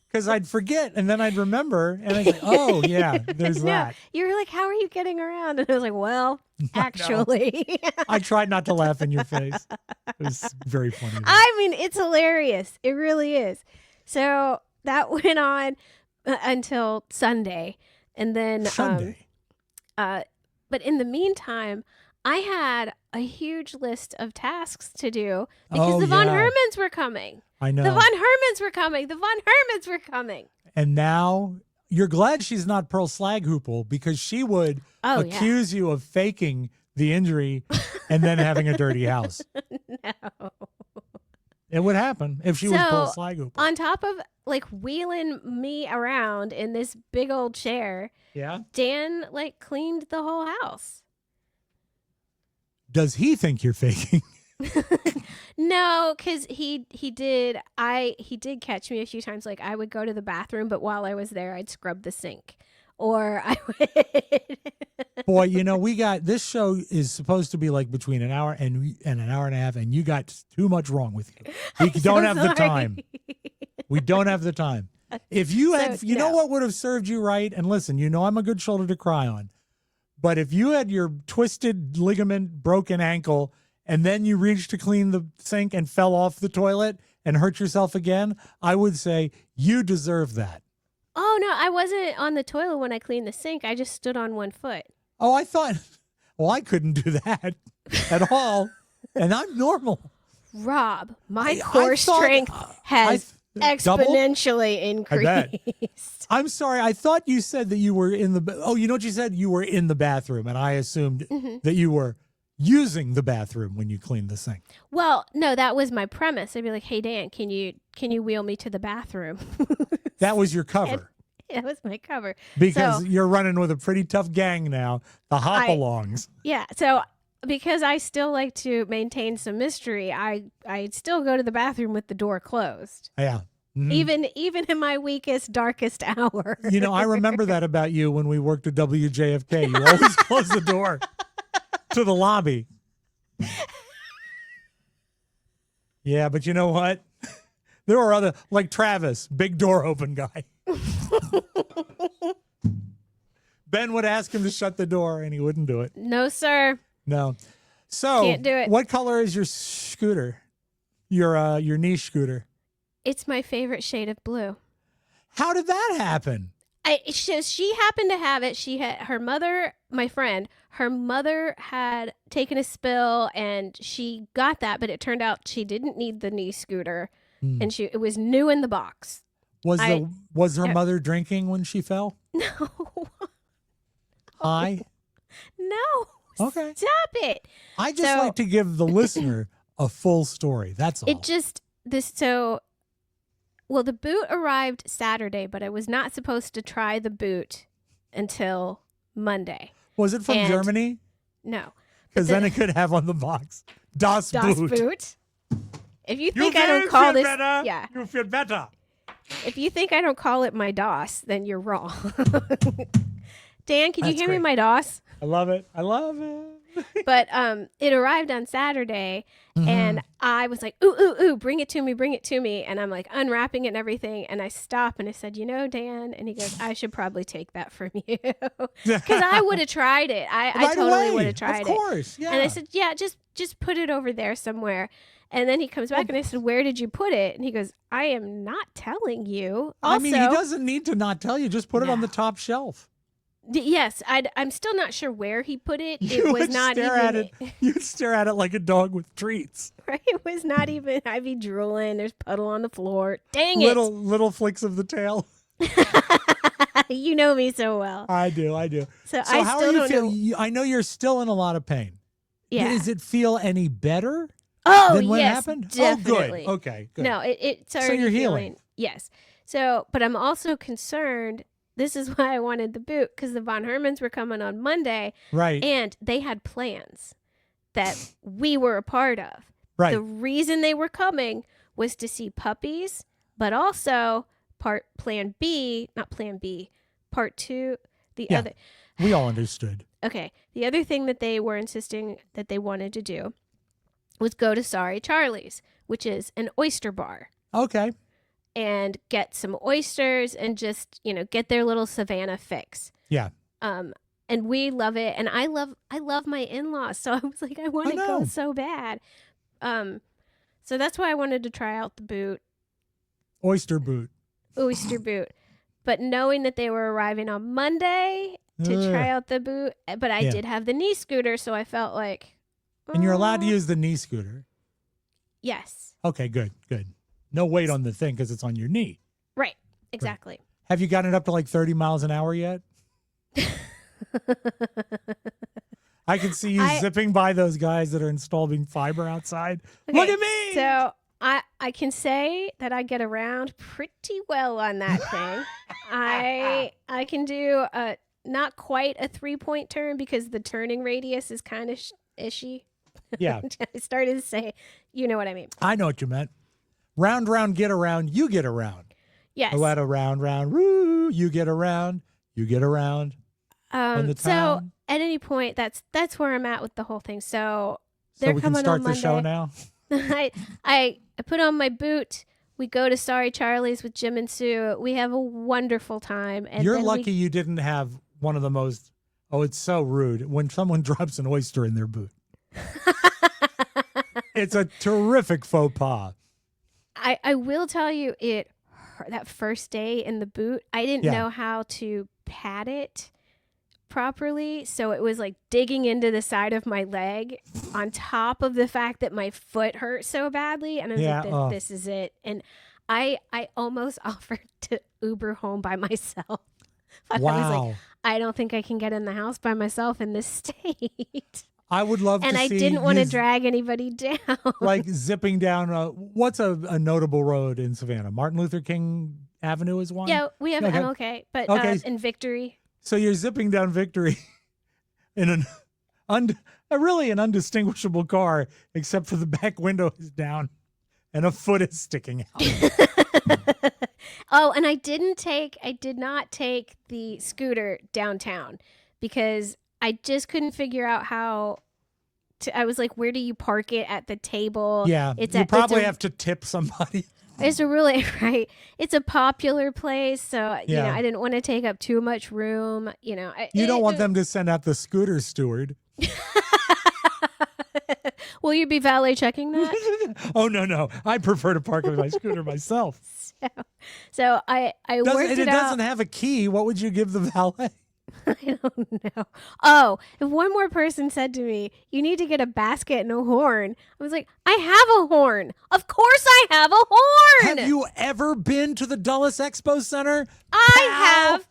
B: Because I'd forget and then I'd remember and I'd say, oh, yeah, there's
C: no,
B: that.
C: you were like, how are you getting around? And I was like, well, actually.
B: I tried not to laugh in your face. It was very funny. though.
C: I mean, it's hilarious. It really is. So that went on until Sunday. And then,
B: Sunday.
C: but in the meantime, I had a huge list of tasks to do because
B: Oh,
C: the Von
B: yeah.
C: Hermans were coming.
B: I know.
C: The Von Hermans were coming. The Von Hermans were coming.
B: And now you're glad she's not Pearl Slaghoople because she would
C: Oh, yeah.
B: accuse you of faking the injury and then having a dirty house.
C: No.
B: It would happen if she was Pearl
C: So,
B: Slaghoople.
C: On top of like wheeling me around in this big old chair,
B: Yeah.
C: Dan like cleaned the whole house.
B: Does he think you're faking?
C: No, because he did catch me a few times. Like I would go to the bathroom, but while I was there, I'd scrub the sink, or I would.
B: Boy, you know, we got this show is supposed to be like between an hour and an hour and a half, and you got too much wrong with you. We
C: I'm
B: don't
C: so
B: have the
C: sorry.
B: time. We don't have the time. If you had,
C: So,
B: you know
C: no.
B: what would have served you right? And listen, you know I'm a good shoulder to cry on. But if you had your twisted ligament, broken ankle, and then you reached to clean the sink and fell off the toilet and hurt yourself again, I would say you deserve that.
C: Oh no, I wasn't on the toilet when I cleaned the sink. I just stood on one foot.
B: Oh, I thought, well, I couldn't do that at all. And I'm normal.
C: Rob, my
B: I
C: core
B: thought-
C: strength has
B: doubled?
C: exponentially
B: bet.
C: increased.
B: I'm sorry. I thought you said that you were in the, oh, you know what you said? You were in the bathroom. And I assumed that you were using the bathroom when you cleaned the sink.
C: Well, no, that was my premise. I'd be like, "Hey Dan, can you wheel me to the bathroom?"
B: That was your cover.
C: That was my cover.
B: Because
C: So-
B: you're running with a pretty tough gang now, the hop-alongs.
C: Yeah, so because I still like to maintain some mystery, I still go to the bathroom with the door closed.
B: Yeah. Mhm.
C: Even in my weakest, darkest hour.
B: You know, I remember that about you when we worked at WJFK. You always close the door to the lobby. Yeah, but you know what? There were other, like Travis, big door open guy. Ben would ask him to shut the door, and he wouldn't do it.
C: No, sir.
B: No. So,
C: Can't do it.
B: What color is your scooter? Your niche scooter?
C: It's my favorite shade of blue.
B: How did that happen?
C: She happened to have it. She had her mother, my friend, her mother had taken a spill and she got that, but it turned out she didn't need the knee scooter and it was new in the box.
B: Was her
C: Yeah.
B: mother drinking when she fell?
C: No.
B: High?
C: No.
B: Okay.
C: Stop it.
B: I just
C: So-
B: like to give the listener a full story. That's all.
C: It just well, the boot arrived Saturday, but I was not supposed to try the boot until Monday.
B: Was it from
C: and-
B: Germany?
C: No.
B: Because then it could have on the box Das,
C: Das
B: Boot.
C: boot. If you
B: You
C: think I don't call
B: feel
C: this,
B: better.
C: yeah.
B: You feel better.
C: If you think I don't call it my DOS, then you're wrong. Dan, can you
B: That's
C: hear me
B: great.
C: my DOS?
B: I love it. I love it.
C: But it arrived on Saturday,
B: Mm-hmm.
C: and I was like, ooh, bring it to me. And I'm like unwrapping it and everything. And I stop and I said, you know, Dan, and he goes, I should probably take that from you. Because I would have tried it. I
B: Right
C: totally
B: away.
C: would have tried
B: Of
C: it.
B: course. Yeah.
C: And I said, yeah, just put it over there somewhere. And then he comes back and I said, where did you put it? And he goes, I am not telling you. Also,
B: I mean, he doesn't need to not tell you. Just put it on
C: No.
B: the top shelf.
C: Yes, I'm still not sure where he put it. It
B: You
C: was
B: would
C: not
B: stare
C: even.
B: at it. You'd stare at it like a dog with treats.
C: Right? It was not even. I'd be drooling. There's puddle on the floor. Dang
B: Little flicks of the tail.
C: it! You know me so well.
B: I do.
C: So
B: So
C: I
B: how
C: still
B: are you
C: don't
B: feeling?
C: know.
B: I know you're still in a lot of pain.
C: Yeah.
B: Does it feel any better
C: Oh
B: than when it
C: yes,
B: happened?
C: definitely.
B: Oh, good. Okay, good.
C: No, it's already
B: you're
C: feeling.
B: healing.
C: Yes. So, but I'm also concerned. This is why I wanted the boot because the Von Hermans were coming on Monday,
B: Right.
C: and they had plans that we were a part of.
B: Right.
C: The reason they were coming was to see puppies, but also part plan B, not plan B, part 2, the
B: Yeah.
C: other.
B: We all understood.
C: Okay. The other thing that they were insisting that they wanted to do was go to Sorry Charlie's, which is an oyster bar,
B: Okay.
C: and get some oysters and just, get their little Savannah fix.
B: Yeah.
C: And we love it. And I love my in-laws. So I was like, I want
B: I
C: to
B: know.
C: go so bad. So that's why I wanted to try out the boot,
B: Oyster boot.
C: oyster boot. But knowing that they were arriving on Monday to try out the boot, but I
B: Yeah.
C: did have the knee scooter, so I felt like.
B: And you're allowed to
C: "Oh,
B: use the knee scooter.
C: Yes.
B: Okay, good. No weight on the thing because it's on your knee.
C: Right. Exactly.
B: Have you gotten it up to like 30 miles an hour yet? I can see you zipping by those guys that are installing fiber outside. Look
C: Okay,
B: at me.
C: So I can say that I get around pretty well on that thing. I can do not quite a 3-point turn because the turning radius is kind of ishy.
B: Yeah,
C: I started to say, you know what I mean.
B: I know what you meant. Round, round, get around, you get around.
C: Yes.
B: Oh, at a round, round, woo, you get around, you get around. on the
C: So
B: town.
C: at any point, that's where I'm at with the whole thing. So
B: So
C: they're
B: we can
C: coming
B: start
C: on
B: the
C: Monday.
B: show now.
C: I put on my boot We go to Sorry Charlie's with Jim and Sue. We have a wonderful time. And
B: You're
C: then
B: lucky you didn't have one of the most, it's so rude when someone drops an oyster in their boot. It's a terrific faux pas.
C: I will tell you, that first day in the boot, I didn't know how to pat it properly. So it was like digging into the side of my leg on top of the fact that my foot hurt so badly. And I was like, this is it. And I almost offered to Uber home by myself. But
B: Wow.
C: I was like, I don't think I can get in the house by myself in this state.
B: I would love to see.
C: And I didn't want to drag anybody down.
B: Like zipping down, what's a notable road in Savannah? Martin Luther King Avenue is one?
C: Yeah, we have MLK, but in Victory.
B: So you're zipping down Victory in a really an undistinguishable car, except for the back window is down and a foot is sticking out.
C: Oh, and I did not take the scooter downtown because I just couldn't figure out how to. I was like, where do you park it at the table?
B: Yeah, you probably have to tip somebody.
C: It's a really It's a popular place, so you know I didn't want to take up too much room. You know,
B: you don't want them to send out the scooter steward.
C: Will you be valet checking that?
B: Oh no, I prefer to park with my scooter myself.
C: So I worked it out.
B: It doesn't have a key. What would you give the valet?
C: I don't know. Oh, if one more person said to me, you need to get a basket and a horn, I was like, I have a horn. Of course I have a horn.
B: Have you ever been to the Dulles Expo Center?
C: I have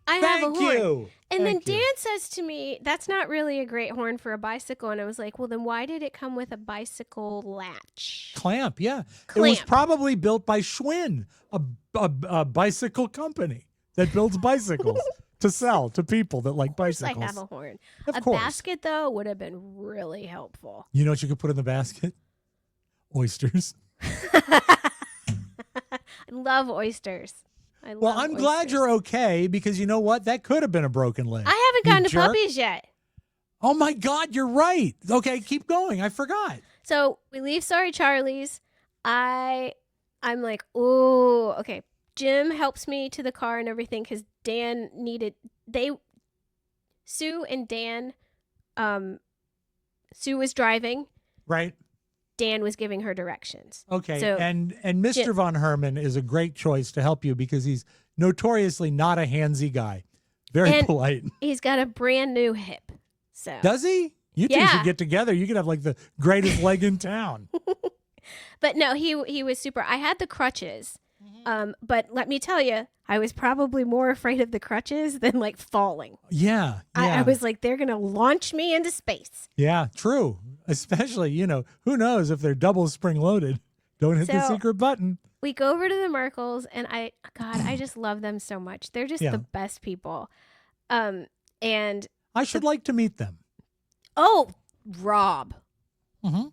C: a
B: Thank
C: horn.
B: you.
C: And then
B: Thank you.
C: Dan says to me, that's not really a great horn for a bicycle. And I was like, well, then why did it come with a bicycle latch?
B: Clamp, yeah. It was
C: Clamp.
B: probably built by Schwinn, a bicycle company that builds bicycles to sell to people that like
C: Of course
B: bicycles.
C: I have a horn.
B: Of
C: A
B: course.
C: basket, though, would have been really helpful.
B: You know what you could put in the basket? Oysters.
C: I love oysters.
B: Well, I'm glad you're okay because you know what? That could have been a broken leg.
C: I haven't gotten to
B: jerk.
C: puppies yet.
B: Oh my God, you're right. Okay, keep going. I forgot.
C: So we leave Sorry Charlie's. I'm like, oh, okay. Jim helps me to the car and everything because Dan needed Sue and Dan. Sue was driving.
B: Right.
C: Dan was giving her directions.
B: Okay.
C: So
B: and Mr. Von Herman is a great choice to help you because he's notoriously not a handsy guy. Very
C: And
B: polite.
C: he's got a brand new hip. So
B: Does he? You two
C: Yeah.
B: should get together. You could have like the greatest leg in town.
C: But no, he was super. I had the crutches. But let me tell you, I was probably more afraid of the crutches than like falling.
B: Yeah.
C: I was like, they're going to launch me into space.
B: Yeah, true. Especially, who knows if they're double spring loaded. Don't hit the
C: So-
B: secret button.
C: We go over to the Merkles and I just love them so much. They're just
B: Yeah.
C: the best people. And
B: I should like to meet them.
C: Rob,
B: Mm-hmm.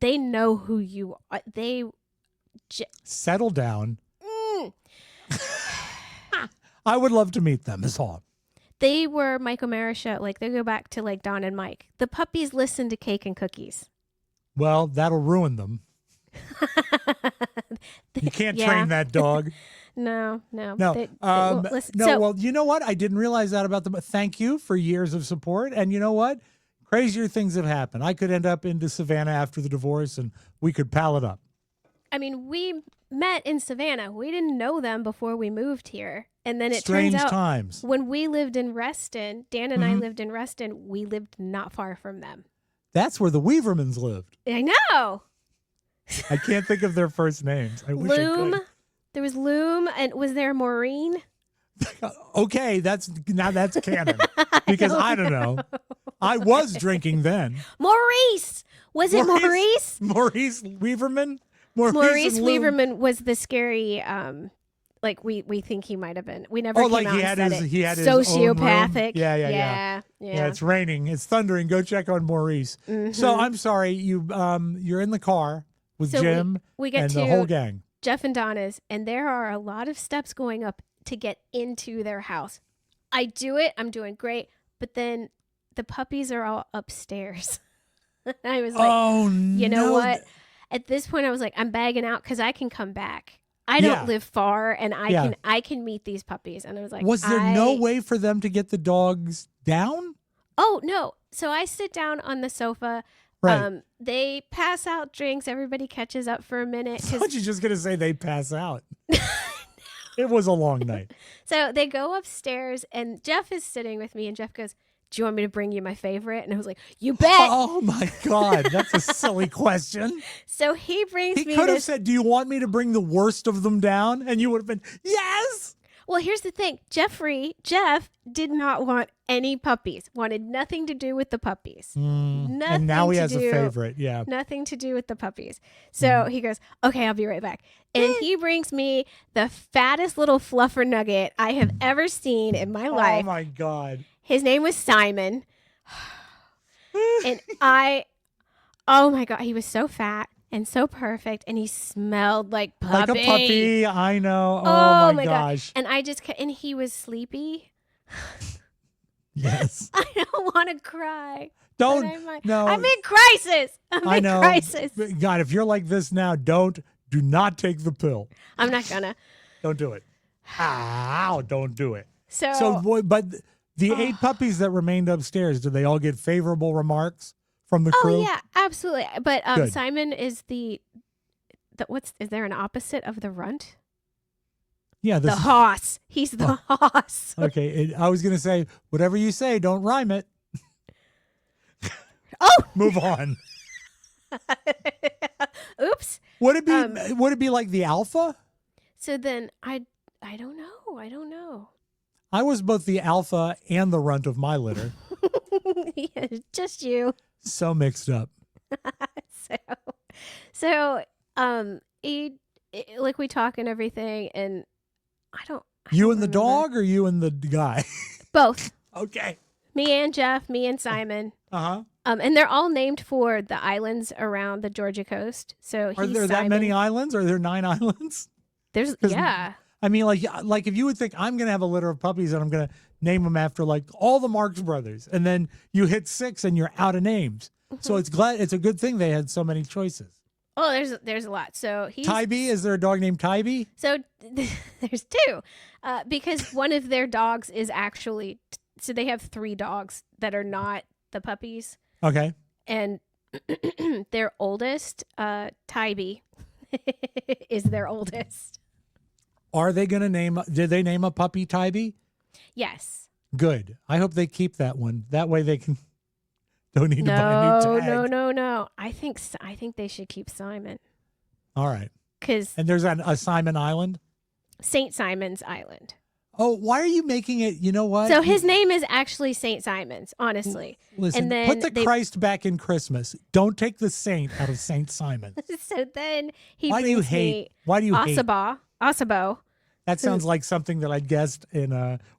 C: they know who you are.
B: Settle down. I would love to meet them, is all.
C: They were Mike O'Mara show. Like they go back to like Don and Mike. The puppies listen to Cake and Cookies.
B: Well, that'll ruin them. You can't
C: Yeah.
B: train that dog.
C: No.
B: No.
C: They won't listen.
B: No,
C: So-
B: well, you know what? I didn't realize that about them. Thank you for years of support. And you know what? Crazier things have happened. I could end up into Savannah after the divorce and we could pal it up.
C: I mean, we met in Savannah. We didn't know them before we moved here. And then it
B: Strange
C: turns out
B: times.
C: when we lived in Reston, Dan and I lived in Reston, we lived not far from them.
B: That's where the Weavermans lived.
C: I know.
B: I can't think of their first names. I wish I
C: Loom.
B: could.
C: There was Loom, and was there Maureen?
B: Okay, that's canon. Because I don't know. I was drinking then.
C: Maurice! Was it Maurice?
B: Maurice Weaverman?
C: Maurice
B: and Loom.
C: Weaverman was the scary, like we think he might have been. We never came
B: like
C: out
B: he
C: and
B: had
C: said
B: his
C: it.
B: he had his own room.
C: Sociopathic.
B: Yeah, it's raining. It's thundering. Go check on Maurice. So I'm sorry, you're in the car with
C: So
B: Jim
C: we get
B: and
C: to
B: the whole gang.
C: Jeff and Donna's, and there are a lot of steps going up to get into their house. I do it. I'm doing great. But then the puppies are all upstairs. I was like,
B: Oh,
C: you know
B: no.
C: what? At this point, I was like, I'm bagging out because I can come back. I don't
B: Yeah.
C: live far, and
B: Yeah.
C: I can meet these puppies. And I was like,
B: Was there no way for them to get the dogs down?
C: Oh no! So I sit down on the sofa.
B: Right.
C: They pass out drinks. Everybody catches up for a minute.
B: I thought you were just going to say they pass out. It was a long night.
C: So they go upstairs, and Jeff is sitting with me, and Jeff goes, "Do you want me to bring you my favorite?" And I was like, "You bet."
B: Oh, my God. That's a silly question.
C: So he brings
B: He
C: me
B: could have
C: this.
B: said, do you want me to bring the worst of them down? And you would have been, yes.
C: Well, here's the thing. Jeff did not want any puppies. Wanted nothing to do with the puppies. Nothing
B: And now he
C: to
B: has a
C: do-
B: favorite. Yeah.
C: Nothing to do with the puppies. So he goes, "Okay, I'll be right back." And he brings me the fattest little fluffer nugget I have ever seen in my
B: Oh,
C: life.
B: my God.
C: His name was Simon. And oh my God, he was so fat and so perfect, and he smelled like puppy.
B: Like a puppy. I know.
C: Oh,
B: Oh,
C: my
B: gosh.
C: God. And and he was sleepy.
B: Yes.
C: I don't want to cry.
B: Don't.
C: But I'm like,
B: No.
C: I'm in crisis.
B: I
C: in
B: know.
C: crisis.
B: God, if you're like this now, do not take the pill.
C: I'm not gonna.
B: Don't do it. Ow, don't do it.
C: So,
B: So, boy, but the 8 puppies that remained upstairs, did they all get favorable remarks from the crew?
C: oh yeah, absolutely. But
B: Good.
C: Simon is the is there an opposite of the runt?
B: Yeah.
C: The hoss. He's the hoss.
B: Okay. I was going to say, whatever you say, don't rhyme it.
C: Oh,
B: Move on.
C: oops.
B: Would it be like the alpha?
C: So then I don't know. I don't know.
B: I was both the alpha and the runt of my litter.
C: Yeah, just you.
B: So mixed up.
C: So like we talk and everything, and I don't
B: You and the
C: remember.
B: dog or you and the guy?
C: Both.
B: Okay.
C: Me and Jeff, me and Simon.
B: Uh-huh.
C: And they're all named for the islands around the Georgia coast. So
B: Are
C: he's
B: there that
C: Simon.
B: many islands? Are there 9 islands?
C: There's
B: 'Cause-
C: yeah.
B: I mean, like if you would think I'm going to have a litter of puppies and I'm going to name them after like all the Marx brothers, and then you hit 6 and you're out of names. So it's a good thing they had so many choices.
C: Oh, there's a lot. So he's
B: Tybee, is there a dog named Tybee?
C: So there's 2, because one of their dogs is actually. So they have 3 dogs that are not the puppies,
B: Okay.
C: and their oldest, Tybee, is their oldest.
B: Are they going to did they name a puppy Tybee?
C: Yes.
B: Good. I hope they keep that one. That way they don't need to buy
C: No,
B: a new tag.
C: no. I think they should keep Simon,
B: All right.
C: because
B: And there's a Simon Island.
C: St. Simon's Island.
B: Oh, why are you making it? You know what?
C: So his name is actually St. Simon's, honestly.
B: Listen,
C: and then
B: put the Christ back in Christmas. Don't take the saint out of Saint Simon.
C: So then he
B: Why do you
C: brings
B: hate?
C: me
B: Why do you hate?
C: Asabo.
B: That sounds like something that I guessed in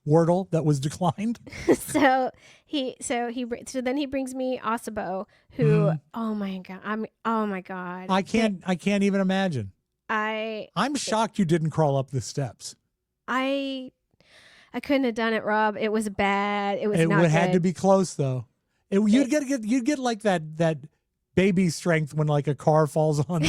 B: Wordle that was declined.
C: So then he brings me Asabo, who oh my god,
B: I can't even imagine. I'm shocked you didn't crawl up the steps.
C: I couldn't have done it, Rob. It was bad. It was
B: It
C: not
B: would
C: good.
B: had to be close though. You'd get like that baby strength when like a car falls on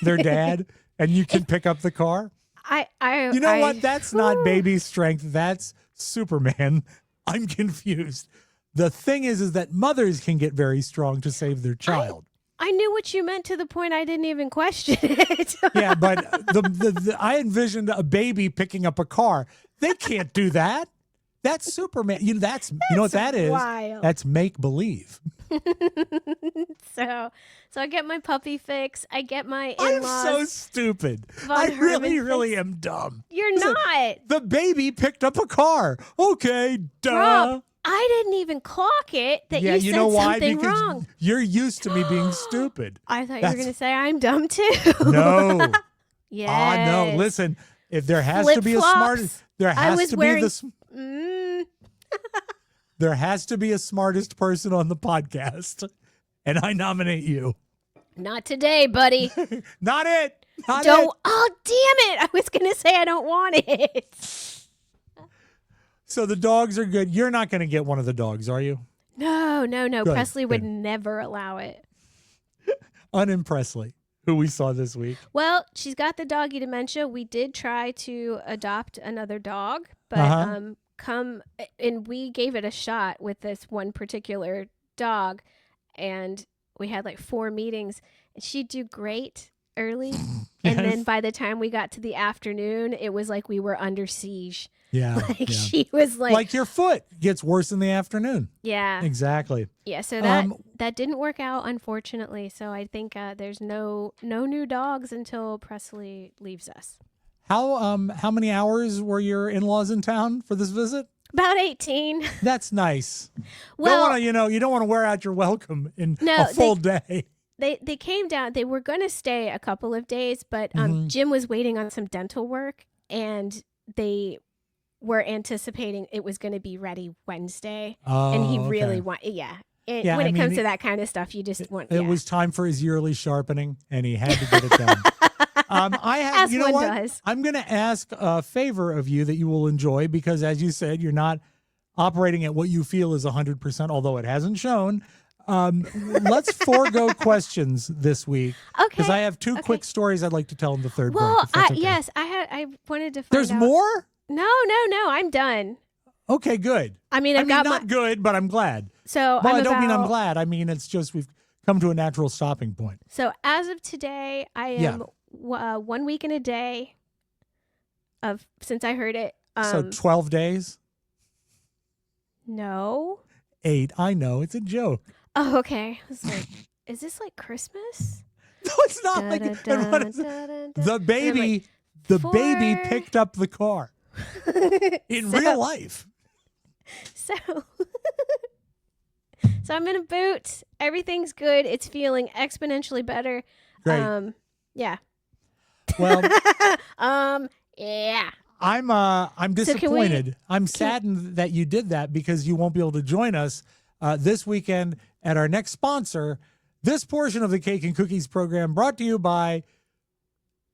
B: their dad and you can pick up the car. You know what? That's not baby strength. That's Superman. I'm confused. The thing is that mothers can get very strong to save their child.
C: I knew what you meant to the point I didn't even question it.
B: Yeah, but I envisioned a baby picking up a car. They can't do that. That's Superman. You know what that is?
C: wild.
B: That's make believe.
C: So I get my puppy fix. I get my
B: I'm
C: in-laws.
B: so stupid.
C: Von
B: I
C: Herman
B: really
C: fix.
B: am dumb.
C: You're
B: Listen,
C: not.
B: The baby picked up a car. Okay, duh.
C: Rob, I didn't even clock it that
B: Yeah,
C: you
B: you
C: said
B: know why?
C: something
B: Because
C: wrong.
B: you're used to me being stupid.
C: I thought you
B: That's-
C: were going to say I'm dumb too.
B: No.
C: Yeah.
B: No. Listen, if there has to be a smart,
C: Flip-flops.
B: there
C: I
B: has
C: was
B: to
C: wearing-
B: be the.
C: Mm,
B: There has to be a smartest person on the podcast, and I nominate you.
C: not today, buddy.
B: Not it. Not
C: Don't.
B: it.
C: Oh, damn it. I was going to say I don't want it.
B: So the dogs are good. You're not going to get one of the dogs, are you?
C: No.
B: Good,
C: Presley would
B: good.
C: never allow it.
B: unimpressly, who we saw this week.
C: Well, she's got the doggy dementia. We did try to adopt another dog, but and we gave it a shot with this one particular dog, and we had like 4 meetings, and she'd do great early, and then by the time we got to the afternoon, it was like we were under siege.
B: Yeah,
C: like she was like
B: your foot gets worse in the afternoon.
C: Yeah,
B: exactly.
C: Yeah, so that didn't work out, unfortunately. So I think there's no new dogs until Presley leaves us.
B: How many hours were your in-laws in town for this visit?
C: About 18.
B: That's nice.
C: Well,
B: you don't want to wear out your welcome in
C: No,
B: a full day.
C: They came down. They were going to stay a couple of days, but Jim was waiting on some dental work, and they were anticipating it was going to be ready Wednesday. And he really when it comes to that kind of stuff, you just want.
B: It was time for his yearly sharpening, and he had to get it done.
C: As
B: you know
C: one
B: what?
C: does.
B: I'm going to ask a favor of you that you will enjoy because, as you said, you're not operating at what you feel is 100%, although it hasn't shown. Let's forego questions this week.
C: Okay.
B: Because I have 2 quick stories I'd like to tell in the third break.
C: Well,
B: if that's okay.
C: yes, I wanted to find
B: There's
C: out.
B: more?
C: No, I'm done.
B: Okay, good.
C: I mean, I've got
B: not good, but I'm glad.
C: So
B: well, I don't mean I'm glad. I mean, it's just we've come to a natural stopping point.
C: So as of today, I am 1 week and a day since I heard it.
B: So 12 days?
C: No.
B: 8. I know. It's a joke.
C: Oh, okay. I was like, is this like Christmas?
B: No, it's not. The baby baby picked up the car in real life.
C: So I'm in a boot. Everything's good. It's feeling exponentially better.
B: Great.
C: Yeah.
B: Well,
C: yeah.
B: I'm disappointed. I'm saddened that you did that because you won't be able to join us this weekend at our next sponsor. This portion of the Cake and Cookies program brought to you by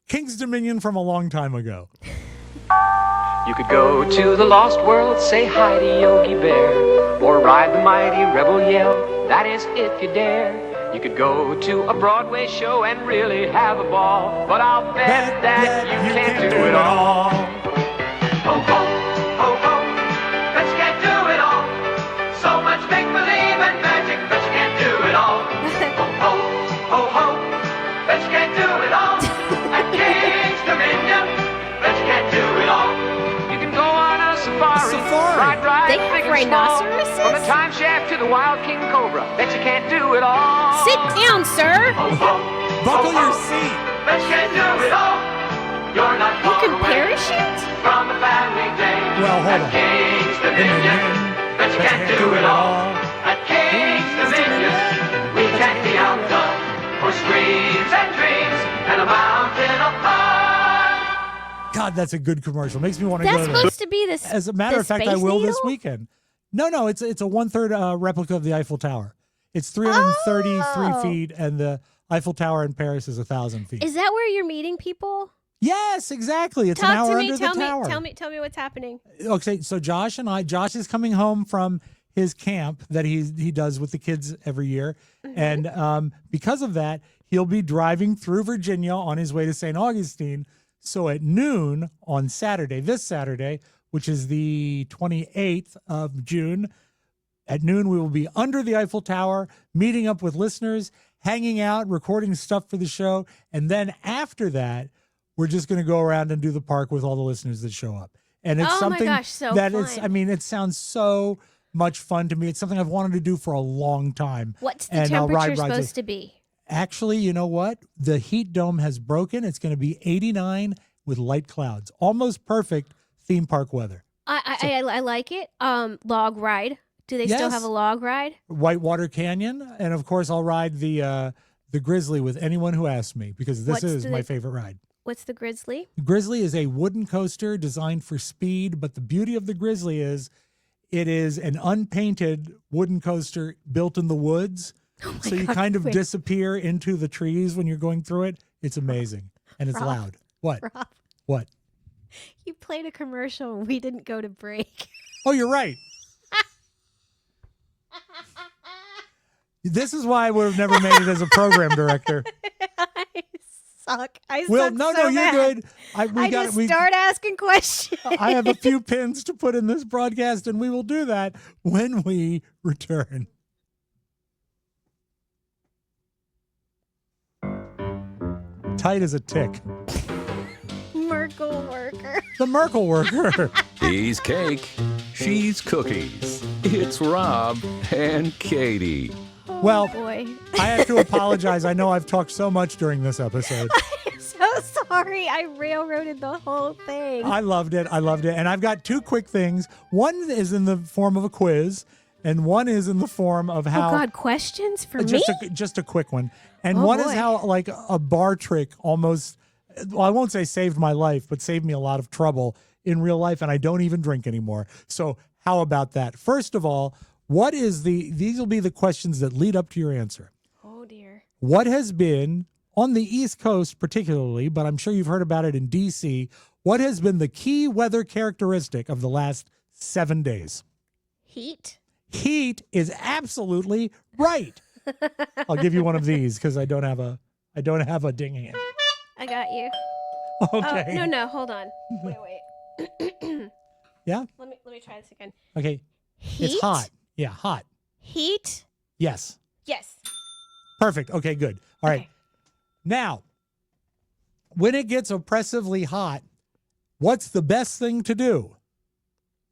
B: King's Dominion from a long time ago.
H: You could go to the lost world, say hi to Yogi Bear, or ride the mighty rebel yell, that is if you dare. You could go to a Broadway show and really have a ball, but I'll bet that you can't do it all. Ho, ho, ho, ho, bet you can't do it all. So much make-believe and magic, bet you can't do it all. Ho, ho, ho, ho, bet you can't do it all. At King's Dominion, bet you can't do it all. You can go on a safari. Ride,
C: they have rhinoceroses?
H: From the time shaft to the wild king cobra, bet you can't do it all.
C: Sit down, sir.
H: Ho, ho,
B: Buckle
H: ho,
B: your
H: ho,
B: seat.
H: Bet you can't do it all. You're not
C: You
H: far
C: can
H: away
C: parachute?
H: from the family day.
B: Well, hold
H: At
B: on.
H: King's Dominion, bet you can't do it all. At King's Dominion, we can't be outdone. For screams and dreams and a mountain of fun.
B: God, that's a good commercial. Makes me want to
C: That's
B: go there.
C: supposed to be this.
B: As a matter
C: the
B: of fact, I
C: Space
B: will this
C: Needle?
B: weekend. No, it's a 1/3 replica of the Eiffel Tower. It's 333 feet, and the Eiffel Tower in Paris is 1,000 feet.
C: Is that where you're meeting people?
B: Yes, exactly. It's an
C: Talk
B: hour
C: to me.
B: under the tower.
C: Tell me what's happening.
B: Okay, so Josh is coming home from his camp that he does with the kids every year, and because of that, he'll be driving through Virginia on his way to St. Augustine. So at noon on this Saturday, which is the 28th of June, at noon we will be under the Eiffel Tower, meeting up with listeners, hanging out, recording stuff for the show, and then after that, we're just going to go around and do the park with all the listeners that show up. And it's something
C: so
B: that
C: fun.
B: is, I mean, it sounds so much fun to me. It's something I've wanted to do for a long time.
C: What's the
B: And I'll ride
C: temperature
B: rides
C: supposed to be?
B: Actually, you know what? The heat dome has broken. It's going to be 89 with light clouds. Almost perfect theme park weather.
C: I like it. Log ride. Do they still
B: Yes.
C: have a log ride?
B: Whitewater Canyon. And of course, I'll ride the Grizzly with anyone who asks me because this is my favorite ride.
C: What's the Grizzly?
B: Grizzly is a wooden coaster designed for speed, but the beauty of the Grizzly is it is an unpainted wooden coaster built in the woods. So you kind of disappear into the trees when you're going through it. It's amazing. And it's loud. What?
C: Rob,
B: What?
C: you played a commercial and we didn't go to break.
B: Oh, you're right. This is why I would have never made it as a program director.
C: suck. I
B: Well,
C: suck
B: no,
C: so
B: you're
C: bad.
B: good.
C: Start asking questions.
B: I have a few pins to put in this broadcast, and we will do that when we return. Tight as a tick.
C: Merkle worker.
B: The Merkle worker.
E: He's cake, she's cookies. It's Rob and Katie.
B: Well,
C: Boy.
B: I have to apologize. I know I've talked so much during this episode.
C: I'm so sorry. I railroaded the whole thing.
B: I loved it. And I've got two quick things. One is in the form of a quiz, and one is in the form of how.
C: Oh, God, questions for me?
B: Just a quick one. And
C: Oh,
B: one is
C: boy.
B: how, like, a bar trick almost, well, I won't say saved my life, but saved me a lot of trouble in real life, and I don't even drink anymore. So how about that? First of all, these will be the questions that lead up to your answer.
C: Oh, dear.
B: What has been, on the East Coast particularly, but I'm sure you've heard about it in D.C., what has been the key weather characteristic of the last 7 days?
C: Heat?
B: Heat is absolutely right. I'll give you one of these because I don't have a ding hand.
C: I got you.
B: Okay.
C: Oh, no, hold on. Wait.
B: Yeah?
C: Let me try this again.
B: Okay.
C: Heat?
B: It's hot. Yeah, hot.
C: Heat?
B: Yes.
C: Yes.
B: Perfect. Okay, good. All right.
C: Okay.
B: Now, when it gets oppressively hot, what's the best thing to do?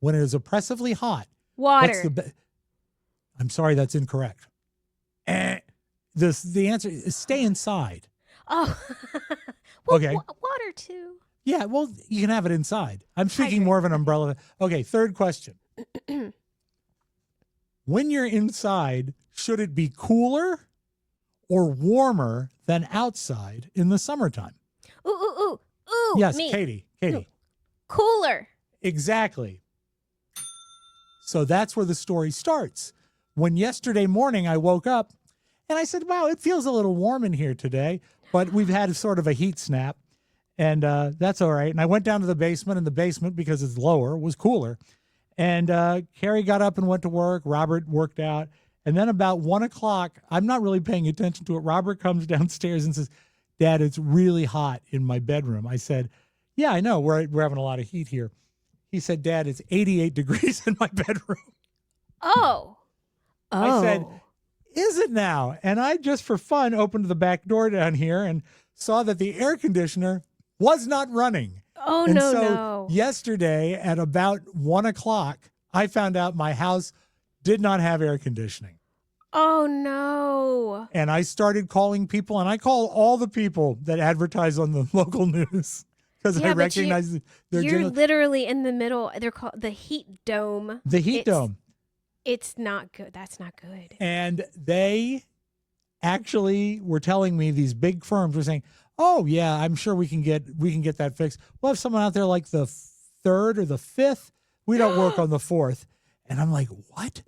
B: When it is oppressively hot,
C: Water.
B: I'm sorry, that's incorrect. The answer is stay inside.
C: Oh. Well,
B: Okay.
C: Water, too.
B: Yeah, well, you can have it inside. I'm speaking
C: Hydrate.
B: more of an umbrella. Okay, third question. When you're inside, should it be cooler or warmer than outside in the summertime?
C: Ooh.
B: Yes,
C: me.
B: Katie.
C: Cooler.
B: Exactly. So that's where the story starts. When yesterday morning I woke up and I said, wow, it feels a little warm in here today, but we've had sort of a heat snap, and that's all right. And I went down to the basement, and the basement, because it's lower, was cooler. And Carrie got up and went to work. Robert worked out. And then about 1 o'clock, I'm not really paying attention to it. Robert comes downstairs and says, Dad, it's really hot in my bedroom. I said, yeah, I know. We're having a lot of heat here. He said, Dad, it's 88 degrees in my bedroom.
C: Oh.
B: I said, is it now? And I just for fun opened the back door down here and saw that the air conditioner was not running.
C: Oh,
B: And
C: no,
B: so
C: no.
B: yesterday at about 1 o'clock, I found out my house did not have air conditioning.
C: Oh, no.
B: And I started calling people, and I call all the people that advertise on the local news because
C: Yeah,
B: I
C: but
B: recognize they're
C: You're
B: generally
C: literally in the middle. They're called the heat dome.
B: the heat dome.
C: It's not good. That's not good.
B: And they actually were telling me, these big firms were saying, oh yeah, I'm sure we can get that fixed. We'll have someone out there like the 3rd or the 5th. We don't work on the 4th. And I'm like, what?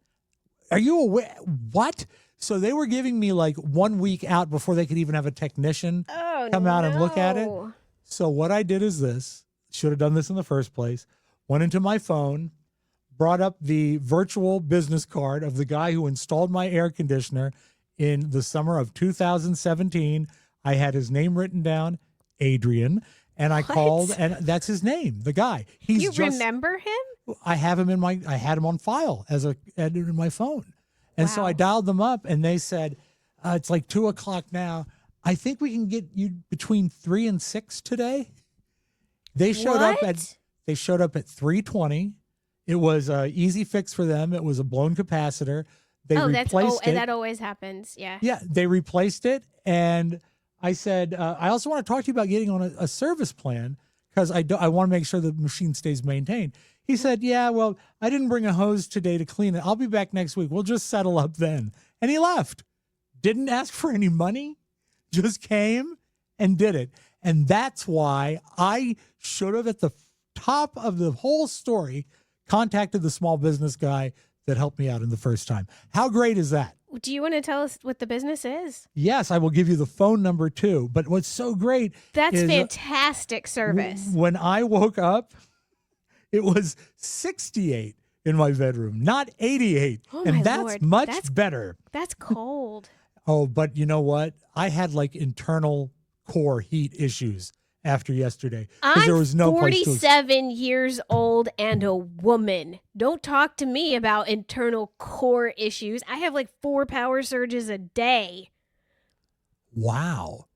B: Are you aware? What? So they were giving me like 1 week out before they could even have a technician come out and look at it.
C: no.
B: So what I did is this, should have done this in the first place, went into my phone, brought up the virtual business card of the guy who installed my air conditioner in the summer of 2017. I had his name written down, Adrian, and I called, and that's his name, the guy. He's
C: You
B: just,
C: remember him?
B: I had him on file in my phone. And so
C: Wow.
B: I dialed them up, and they said, it's like 2 o'clock now. I think we can get you between 3 and 6 today. They showed up at 3:20. It was an easy fix for them. It was a blown capacitor. They replaced it.
C: And that always happens. Yeah.
B: Yeah, they replaced it. And I said, I also want to talk to you about getting on a service plan because I want to make sure the machine stays maintained. He said, yeah, well, I didn't bring a hose today to clean it. I'll be back next week. We'll just settle up then. And he left. Didn't ask for any money, just came and did it. And that's why I should have, at the top of the whole story, contacted the small business guy that helped me out in the first time. How great is that?
C: Do you want to tell us what the business is?
B: Yes, I will give you the phone number too. But what's so great
C: That's
B: is
C: fantastic service.
B: when I woke up, it was 68 in my bedroom, not 88.
C: Oh, my
B: and that's
C: Lord.
B: much
C: That's-
B: better.
C: That's cold.
B: Oh, but you know what? I had like internal core heat issues after yesterday because
C: I'm
B: there was no place to.
C: 47 years old and a woman. Don't talk to me about internal core issues. I have like 4 power surges a day.
B: Wow.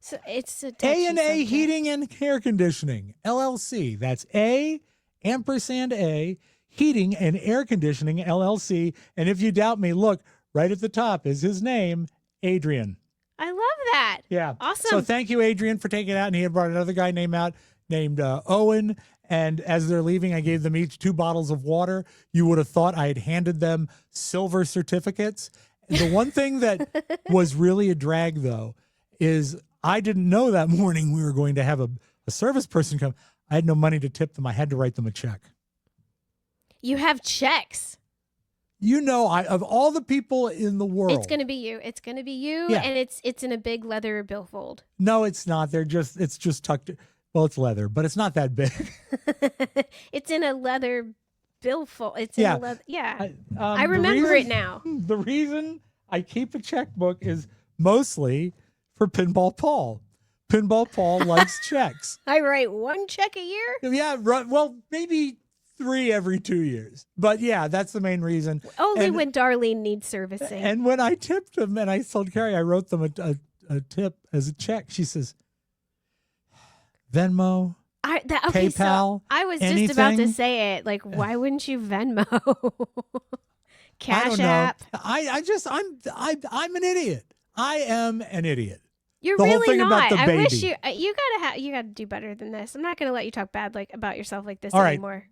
C: So it's a touchy
B: A&A
C: subject.
B: Heating and Air Conditioning, LLC. That's A, ampersand A, Heating and Air Conditioning, LLC. And if you doubt me, look, right at the top is his name, Adrian.
C: I love that.
B: Yeah.
C: Awesome.
B: So thank you, Adrian, for taking it out. And he had brought another guy named Owen. And as they're leaving, I gave them each 2 bottles of water. You would have thought I had handed them silver certificates. The one thing that was really a drag, though, is I didn't know that morning we were going to have a service person come. I had no money to tip them. I had to write them a check.
C: You have checks.
B: You know, of all the people in the world.
C: It's going to be you. It's going to be you.
B: Yeah.
C: And it's in a big leather billfold.
B: No, it's not. It's just tucked. Well, it's leather, but it's not that big.
C: It's in a leather billfold. It's in
B: Yeah.
C: a leather. Yeah.
B: I
C: I remember it now.
B: The reason I keep a checkbook is mostly for Pinball Paul. Pinball Paul likes checks.
C: I write 1 check a year.
B: Yeah, right. Well, maybe 3 every 2 years. But yeah, that's the main reason.
C: Only
B: And-
C: when Darlene needs servicing.
B: And when I tipped them and I told Carrie, I wrote them a tip as a check. She says, Venmo,
C: Okay,
B: PayPal,
C: so I was just about to
B: anything?
C: say it. Like, why wouldn't you Venmo?
B: I
C: Cash
B: don't know.
C: App.
B: I'm an idiot. I am an idiot.
C: You're
B: The whole
C: really
B: thing
C: not.
B: about the
C: I wish
B: baby.
C: you gotta do better than this. I'm not gonna let you talk bad about yourself like this
B: All right.
C: anymore.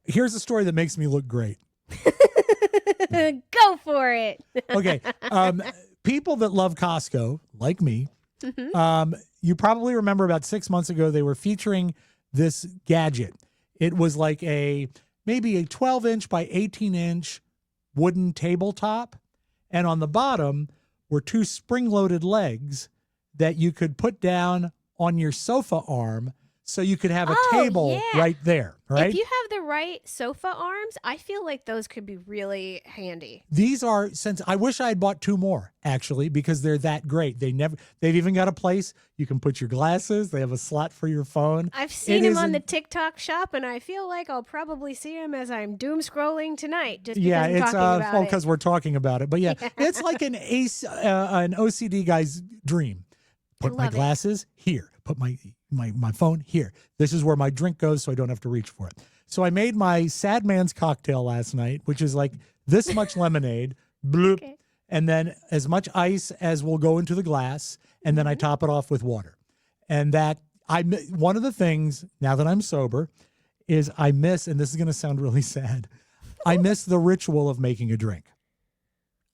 B: Here's a story that makes me look great.
C: Go for it.
B: Okay. People that love Costco, like me, you probably remember about 6 months ago, they were featuring this gadget. It was like maybe a 12-inch by 18-inch wooden tabletop. And on the bottom were 2 spring-loaded legs that you could put down on your sofa arm so you could have a table
C: yeah.
B: right there, right?
C: If you have the right sofa arms, I feel like those could be really handy.
B: These are, since I wish I had bought 2 more actually, because they're that great. They've even got a place you can put your glasses. They have a slot for your phone.
C: I've seen him on the TikTok shop, and I feel like I'll probably see him as I'm doom scrolling tonight. Just because
B: Yeah,
C: I'm
B: it's
C: talking about it.
B: because we're talking about it. But yeah, it's like an OCD guy's dream. Put my
C: love it.
B: glasses here. Put my phone here. This is where my drink goes, so I don't have to reach for it. So I made my Sad Man's cocktail last night, which is like this much lemonade, bloop,
C: Okay.
B: and then as much ice as will go into the glass, and then I top it off with water. And one of the things now that I'm sober is I miss, and this is going to sound really sad, I miss the ritual of making a drink.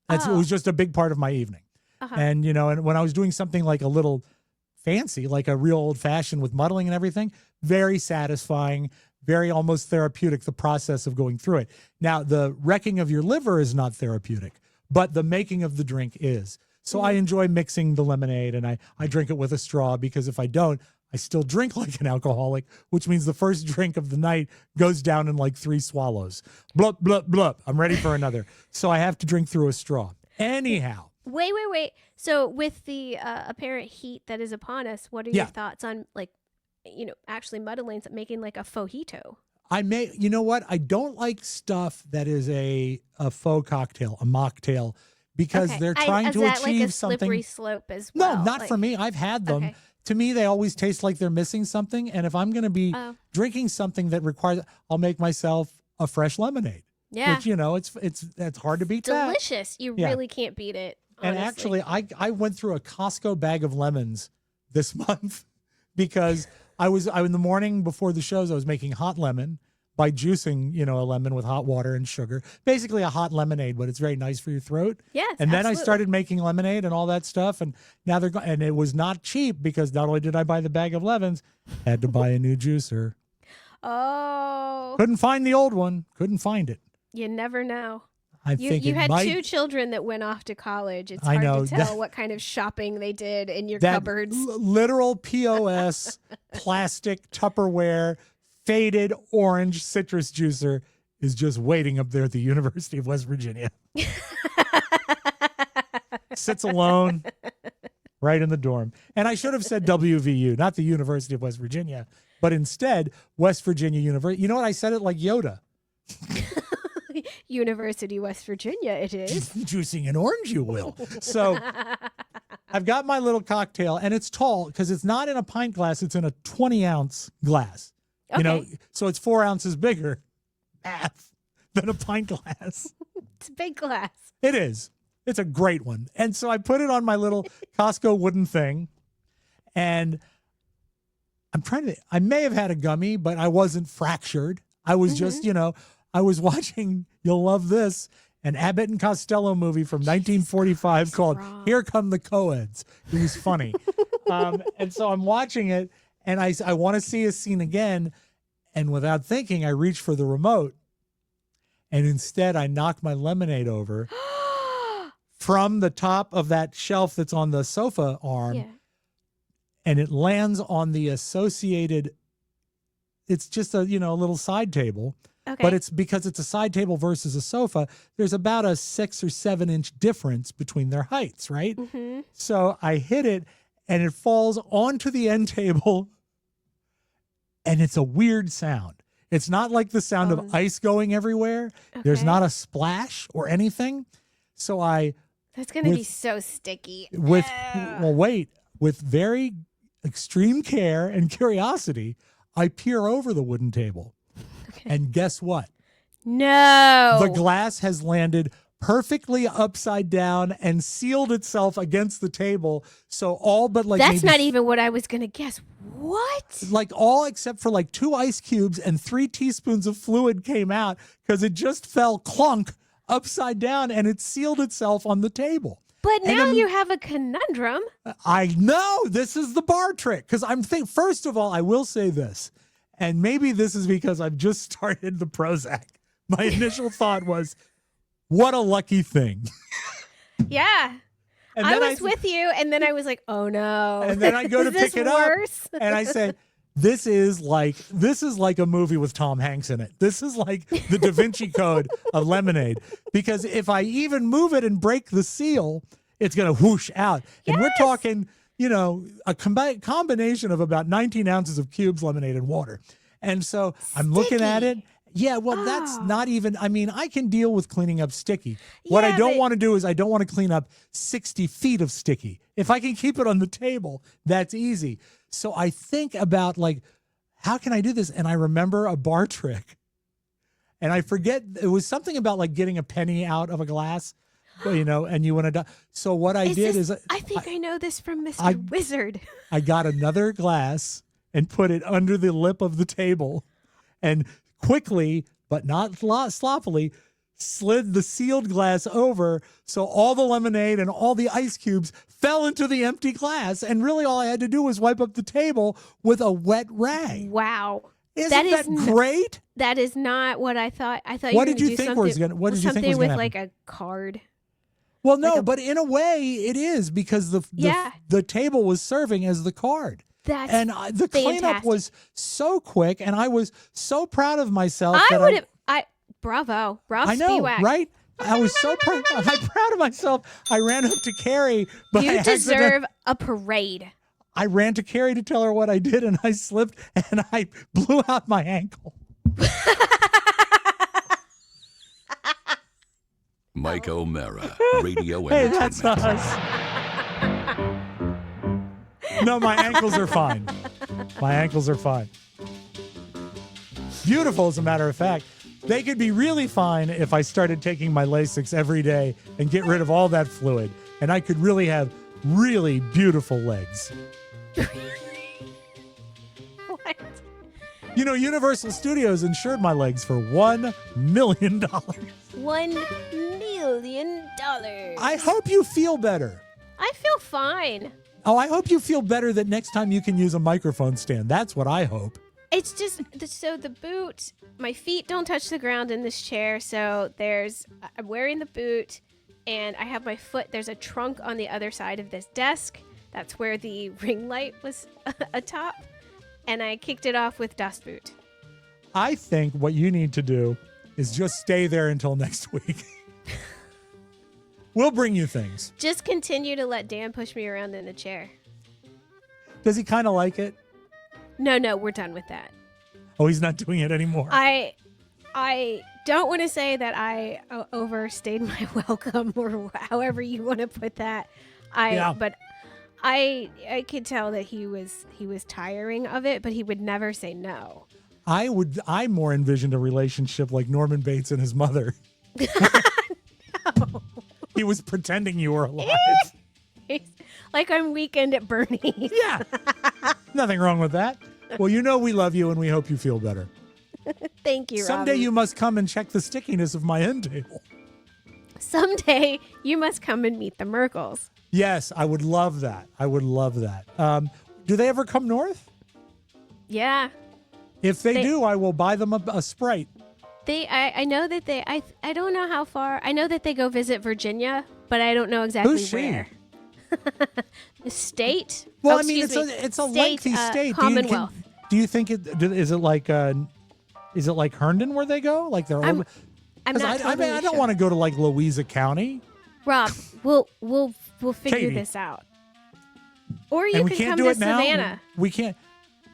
B: It was just a big part of my evening. And, and when I was doing something like a little fancy, like a real old fashioned with muddling and everything, very satisfying, very almost therapeutic, the process of going through it. Now, the wrecking of your liver is not therapeutic, but the making of the drink is. So I enjoy mixing the lemonade, and I drink it with a straw, because if I don't, I still drink like an alcoholic, which means the first drink of the night goes down in like 3 swallows. Blup, blup, blup. I'm ready for another. So I have to drink through a straw. Anyhow.
C: Wait. So with the apparent heat that is upon us, what are your thoughts on actually muddling, making like a fojito?
B: You know what? I don't like stuff that is a faux cocktail, a mocktail, because they're trying to
C: is that
B: achieve
C: like a
B: something.
C: slippery slope as well?
B: No, not for me. I've had them.
C: Okay.
B: To me, they always taste like they're missing something. And if I'm going to be drinking something that requires, I'll make myself a fresh lemonade.
C: Yeah.
B: Which, it's hard to beat
C: Delicious.
B: that.
C: You
B: Yeah.
C: really can't beat it.
B: And
C: honestly.
B: actually, I went through a Costco bag of lemons this month because in the morning before the shows, I was making hot lemon by juicing, a lemon with hot water and sugar. Basically a hot lemonade, but it's very nice for your throat.
C: Yes,
B: And then I
C: absolutely.
B: started making lemonade and all that stuff. And now and it was not cheap, because not only did I buy the bag of lemons, had to buy a new juicer.
C: Oh,
B: Couldn't find the old one. Couldn't find it.
C: you never know.
B: I
C: You
B: think it
C: had
B: might,
C: 2 children that went off to college. It's
B: I
C: hard
B: know,
C: to tell
B: that-
C: what kind of shopping they did in your
B: that
C: cupboards.
B: literal POS plastic Tupperware faded orange citrus juicer is just waiting up there at the University of West Virginia. Sits alone. right in the dorm. And I should have said WVU, not the University of West Virginia, but instead West Virginia University. You know what? I said it like Yoda.
C: University, West Virginia, it is.
B: Juicing an orange, you will. So I've got my little cocktail, and it's tall because it's not in a pint glass. It's in a 20-ounce glass. You know, so it's 4 ounces bigger, math, than a pint glass.
C: It's a big glass.
B: It is. It's a great one. And so I put it on my little Costco wooden thing, and I may have had a gummy, but I wasn't fractured. I was just, I was watching, you'll love this, an Abbott and Costello movie from 1945 called Here Come the Coeds. It was funny. And so I'm watching it, and I want to see a scene again. And without thinking, I reach for the remote, and instead I knock my lemonade over from the top of that shelf that's on the sofa arm, and it lands on the associated, it's just a, a little side table.
C: Okay.
B: But it's because it's a side table versus a sofa, there's about a 6 or 7 inch difference between their heights, right?
C: Mm-hmm.
B: So I hit it, and it falls onto the end table, and it's a weird sound. It's not like the sound of ice going everywhere.
C: Okay.
B: There's not a splash or anything. So
C: That's going to be so sticky.
B: with very extreme care and curiosity, I peer over the wooden table. And guess what?
C: No.
B: The glass has landed perfectly upside down and sealed itself against the table. So all but like
C: That's not even what I was going to guess. What?
B: Like all except for like 2 ice cubes and 3 teaspoons of fluid came out because it just fell clunk upside down and it sealed itself on the table.
C: But now you have a conundrum.
B: I know. This is the bar trick. Because first of all, I will say this. And maybe this is because I've just started the Prozac. My initial thought was, what a lucky thing.
C: Yeah.
B: And
C: I
B: then
C: was with you, and then I was like, oh no.
B: And then I go to pick it
C: worse?
B: up, and I say, this is like a movie with Tom Hanks in it. This is like the Da Vinci Code of lemonade. Because if I even move it and break the seal, it's going to whoosh out.
C: Yes.
B: And we're talking, a combination of about 19 ounces of cubes lemonade and water. And so I'm looking at it. Yeah, well, that's not even, I can deal with cleaning up sticky. What I don't want to do is I don't want to clean up 60 feet of sticky. If I can keep it on the table, that's easy. So I think about how can I do this? And I remember a bar trick. And I forget, it was something about getting a penny out of a glass. And you want to. So what I did is
C: I think I know this from Mr. Wizard.
B: I got another glass and put it under the lip of the table, and quickly but not sloppily slid the sealed glass over, so all the lemonade and all the ice cubes fell into the empty glass. And really, all I had to do was wipe up the table with a wet rag.
C: Wow.
B: Isn't that great?
C: That is not what I thought. I thought
B: What
C: you
B: did you think was going? What did you think was going to happen?
C: Something with a card.
B: Well, no, but in a way it is, because the table was serving as the card.
C: That's
B: the cleanup was so quick, and I was so proud of myself.
C: Bravo, Rob
B: I know,
C: Spiewak.
B: right? I was so proud of myself. I ran up to Carrie. But
C: You deserve a parade.
B: I ran to Carrie to tell her what I did, and I slipped, and I blew out my ankle.
E: Mike O'Mara, radio
B: Hey,
E: entertainment.
B: that's us. No, my ankles are fine. My ankles are fine. Beautiful, as a matter of fact. They could be really fine if I started taking my Lasix every day and get rid of all that fluid. And I could really have really beautiful legs.
C: What?
B: Universal Studios insured my legs for $1 million.
C: $1 million.
B: I hope you feel better.
C: I feel fine.
B: Oh, I hope you feel better that next time you can use a microphone stand. That's what I hope.
C: It's just, so the boot, my feet don't touch the ground in this chair. So I'm wearing the boot, and I have my foot, there's a trunk on the other side of this desk. That's where the ring light was atop. And I kicked it off with dust boot.
B: I think what you need to do is just stay there until next week. We'll bring you things.
C: Just continue to let Dan push me around in a chair.
B: Does he kind of like it?
C: No, we're done with that.
B: Oh, he's not doing it anymore.
C: I don't want to say that I overstayed my welcome or however you want to put that. But I could tell that he was tiring of it, but he would never say no.
B: I more envisioned a relationship like Norman Bates and his mother.
C: No.
B: He was pretending you were alive.
C: Like on Weekend at Bernie's.
B: Yeah. Nothing wrong with that. Well, you know we love you and we hope you feel better.
C: Thank you,
B: Someday
C: Robin.
B: you must come and check the stickiness of my end table.
C: Someday you must come and meet the Merkles.
B: Yes, I would love that. I would love that. Do they ever come north?
C: Yeah.
B: If they do, I will buy them a Sprite.
C: I know that I don't know how far. I know that they go visit Virginia, but I don't know exactly
B: Who's she?
C: where. The state?
B: Well,
C: Oh,
B: I mean,
C: excuse me.
B: it's a lengthy state.
C: Commonwealth.
B: Do you think is it like Herndon where they go? Like they're
C: I'm not
B: I
C: totally
B: don't
C: sure.
B: want to go to like Louisa County.
C: Rob, we'll figure
B: Katie.
C: this out. Or you
B: And we
C: can
B: can't
C: come
B: do
C: to
B: it now.
C: Savannah.
B: We can't.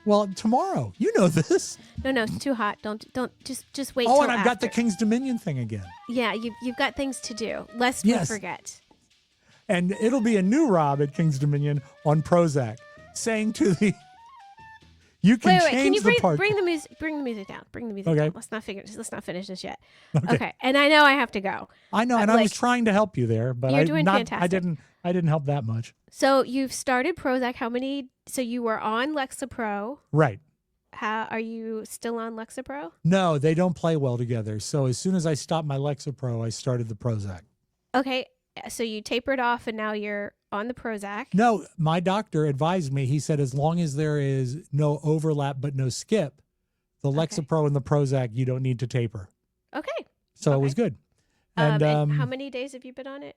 B: Well, tomorrow. You know this.
C: No, it's too hot. Don't just wait
B: Oh,
C: till
B: and I've got the
C: after.
B: King's Dominion thing again.
C: Yeah, you've got things to do. Lest
B: Yes.
C: we forget.
B: And it'll be a new Rob at King's Dominion on Prozac saying to the you can
C: Wait,
B: change
C: can you
B: the park.
C: bring the music down? Bring the music
B: Okay.
C: down. Let's not finish this yet. Okay. And I know I have to go.
B: I know, and I was trying to help you there, but
C: You're doing fantastic.
B: I didn't help that much.
C: So you've started Prozac. So you were on Lexapro.
B: Right.
C: How are you still on Lexapro?
B: No, they don't play well together. So as soon as I stopped my Lexapro, I started the Prozac.
C: Okay. So you tapered off and now you're on the Prozac.
B: No, my doctor advised me. He said as long as there is no overlap but no skip, the Lexapro and the Prozac, you don't need to taper.
C: Okay.
B: So it was good.
C: And
B: And,
C: how many days have you been on it?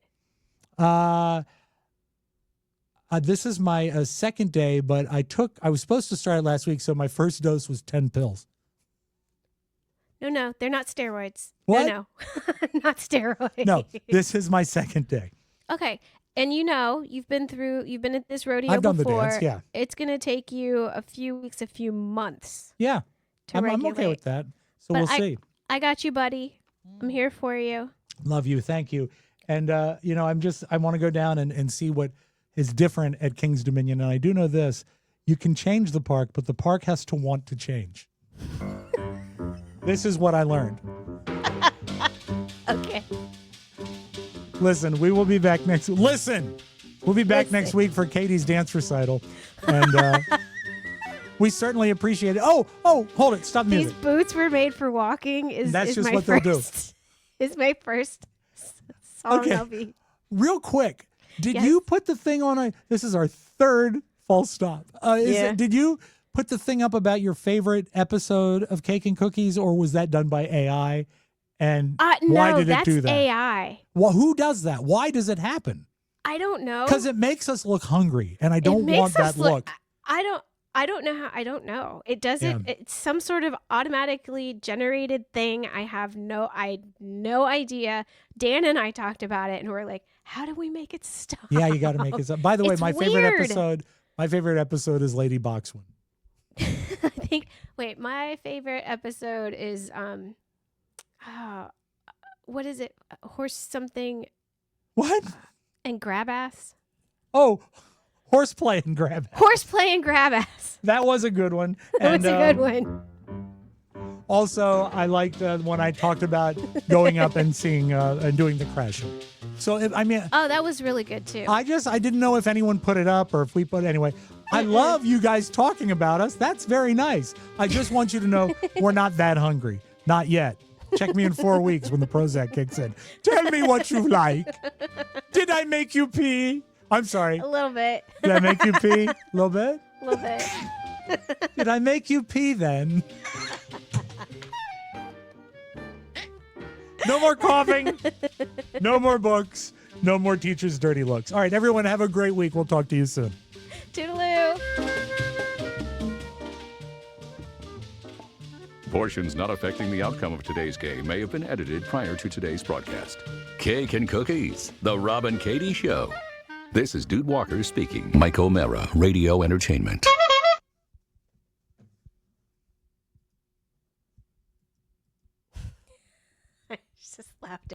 B: This is my second day, but I was supposed to start it last week, so my first dose was 10 pills.
C: No, they're not steroids.
B: What?
C: No, not steroids.
B: No, this is my second day.
C: Okay. And you've been at this rodeo
B: I've done the
C: before.
B: dance, yeah.
C: It's going to take you a few weeks, a few months.
B: Yeah,
C: to
B: I'm okay
C: regulate.
B: with that. So
C: But
B: we'll see.
C: I got you, buddy. I'm here for you.
B: Love you. Thank you. And, I want to go down and see what is different at King's Dominion. And I do know this, you can change the park, but the park has to want to change. This is what I learned.
C: Okay.
B: Listen, we will be back next. We'll be back next week for Katie's dance recital, and we certainly appreciate it. Oh, hold it! Stop
C: These
B: music.
C: boots were made for walking.
B: That's
C: is
B: just
C: my
B: what they'll do.
C: first, Is my first song.
B: Okay.
C: I'll be.
B: Real quick, did
C: Yes.
B: you put the thing on? This is our third false stop.
C: Yeah.
B: Did you put the thing up about your favorite episode of Cake and Cookies, or was that done by AI? And
C: No,
B: why did it
C: that's
B: do that?
C: AI.
B: Well, who does that? Why does it happen?
C: I don't know.
B: Because it makes us look hungry, and I
C: It
B: don't
C: makes
B: want
C: us
B: that look.
C: I don't know how. I don't know. It doesn't.
B: Yeah.
C: It's some sort of automatically generated thing. I have no idea. Dan and I talked about it, and we're like, "How do we make it stop?"
B: Yeah, you got to make it up. By the way,
C: It's
B: my
C: weird.
B: favorite episode is Lady Boxwood.
C: I think. Wait, my favorite episode is what is it? Horse something
B: What?
C: and grab ass.
B: Oh, horseplay and grab.
C: Horseplay and grab ass.
B: That was a good one.
C: That
B: And,
C: was a good one.
B: Also, I liked when I talked about going up and seeing and doing the crash. So
C: Oh, that was really good too.
B: I didn't know if anyone put it up or if we put it anyway. I love you guys talking about us. That's very nice. I just want you to know we're not that hungry. Not yet. Check me in 4 weeks when the Prozac kicks in. Tell me what you like. Did I make you pee? I'm sorry.
C: A little bit.
B: Did I make you pee? A little bit?
C: A little bit.
B: Did I make you pee then? No more coughing. No more books. No more teachers' dirty looks. All right, everyone, have a great week. We'll talk to you soon.
C: Toodaloo.
E: Portions not affecting the outcome of today's game may have been edited prior to today's broadcast. Cake and Cookies, The Rob and Katie Show. This is Dude Walker speaking. Mike O'Mara, Radio Entertainment.
C: Just laughed.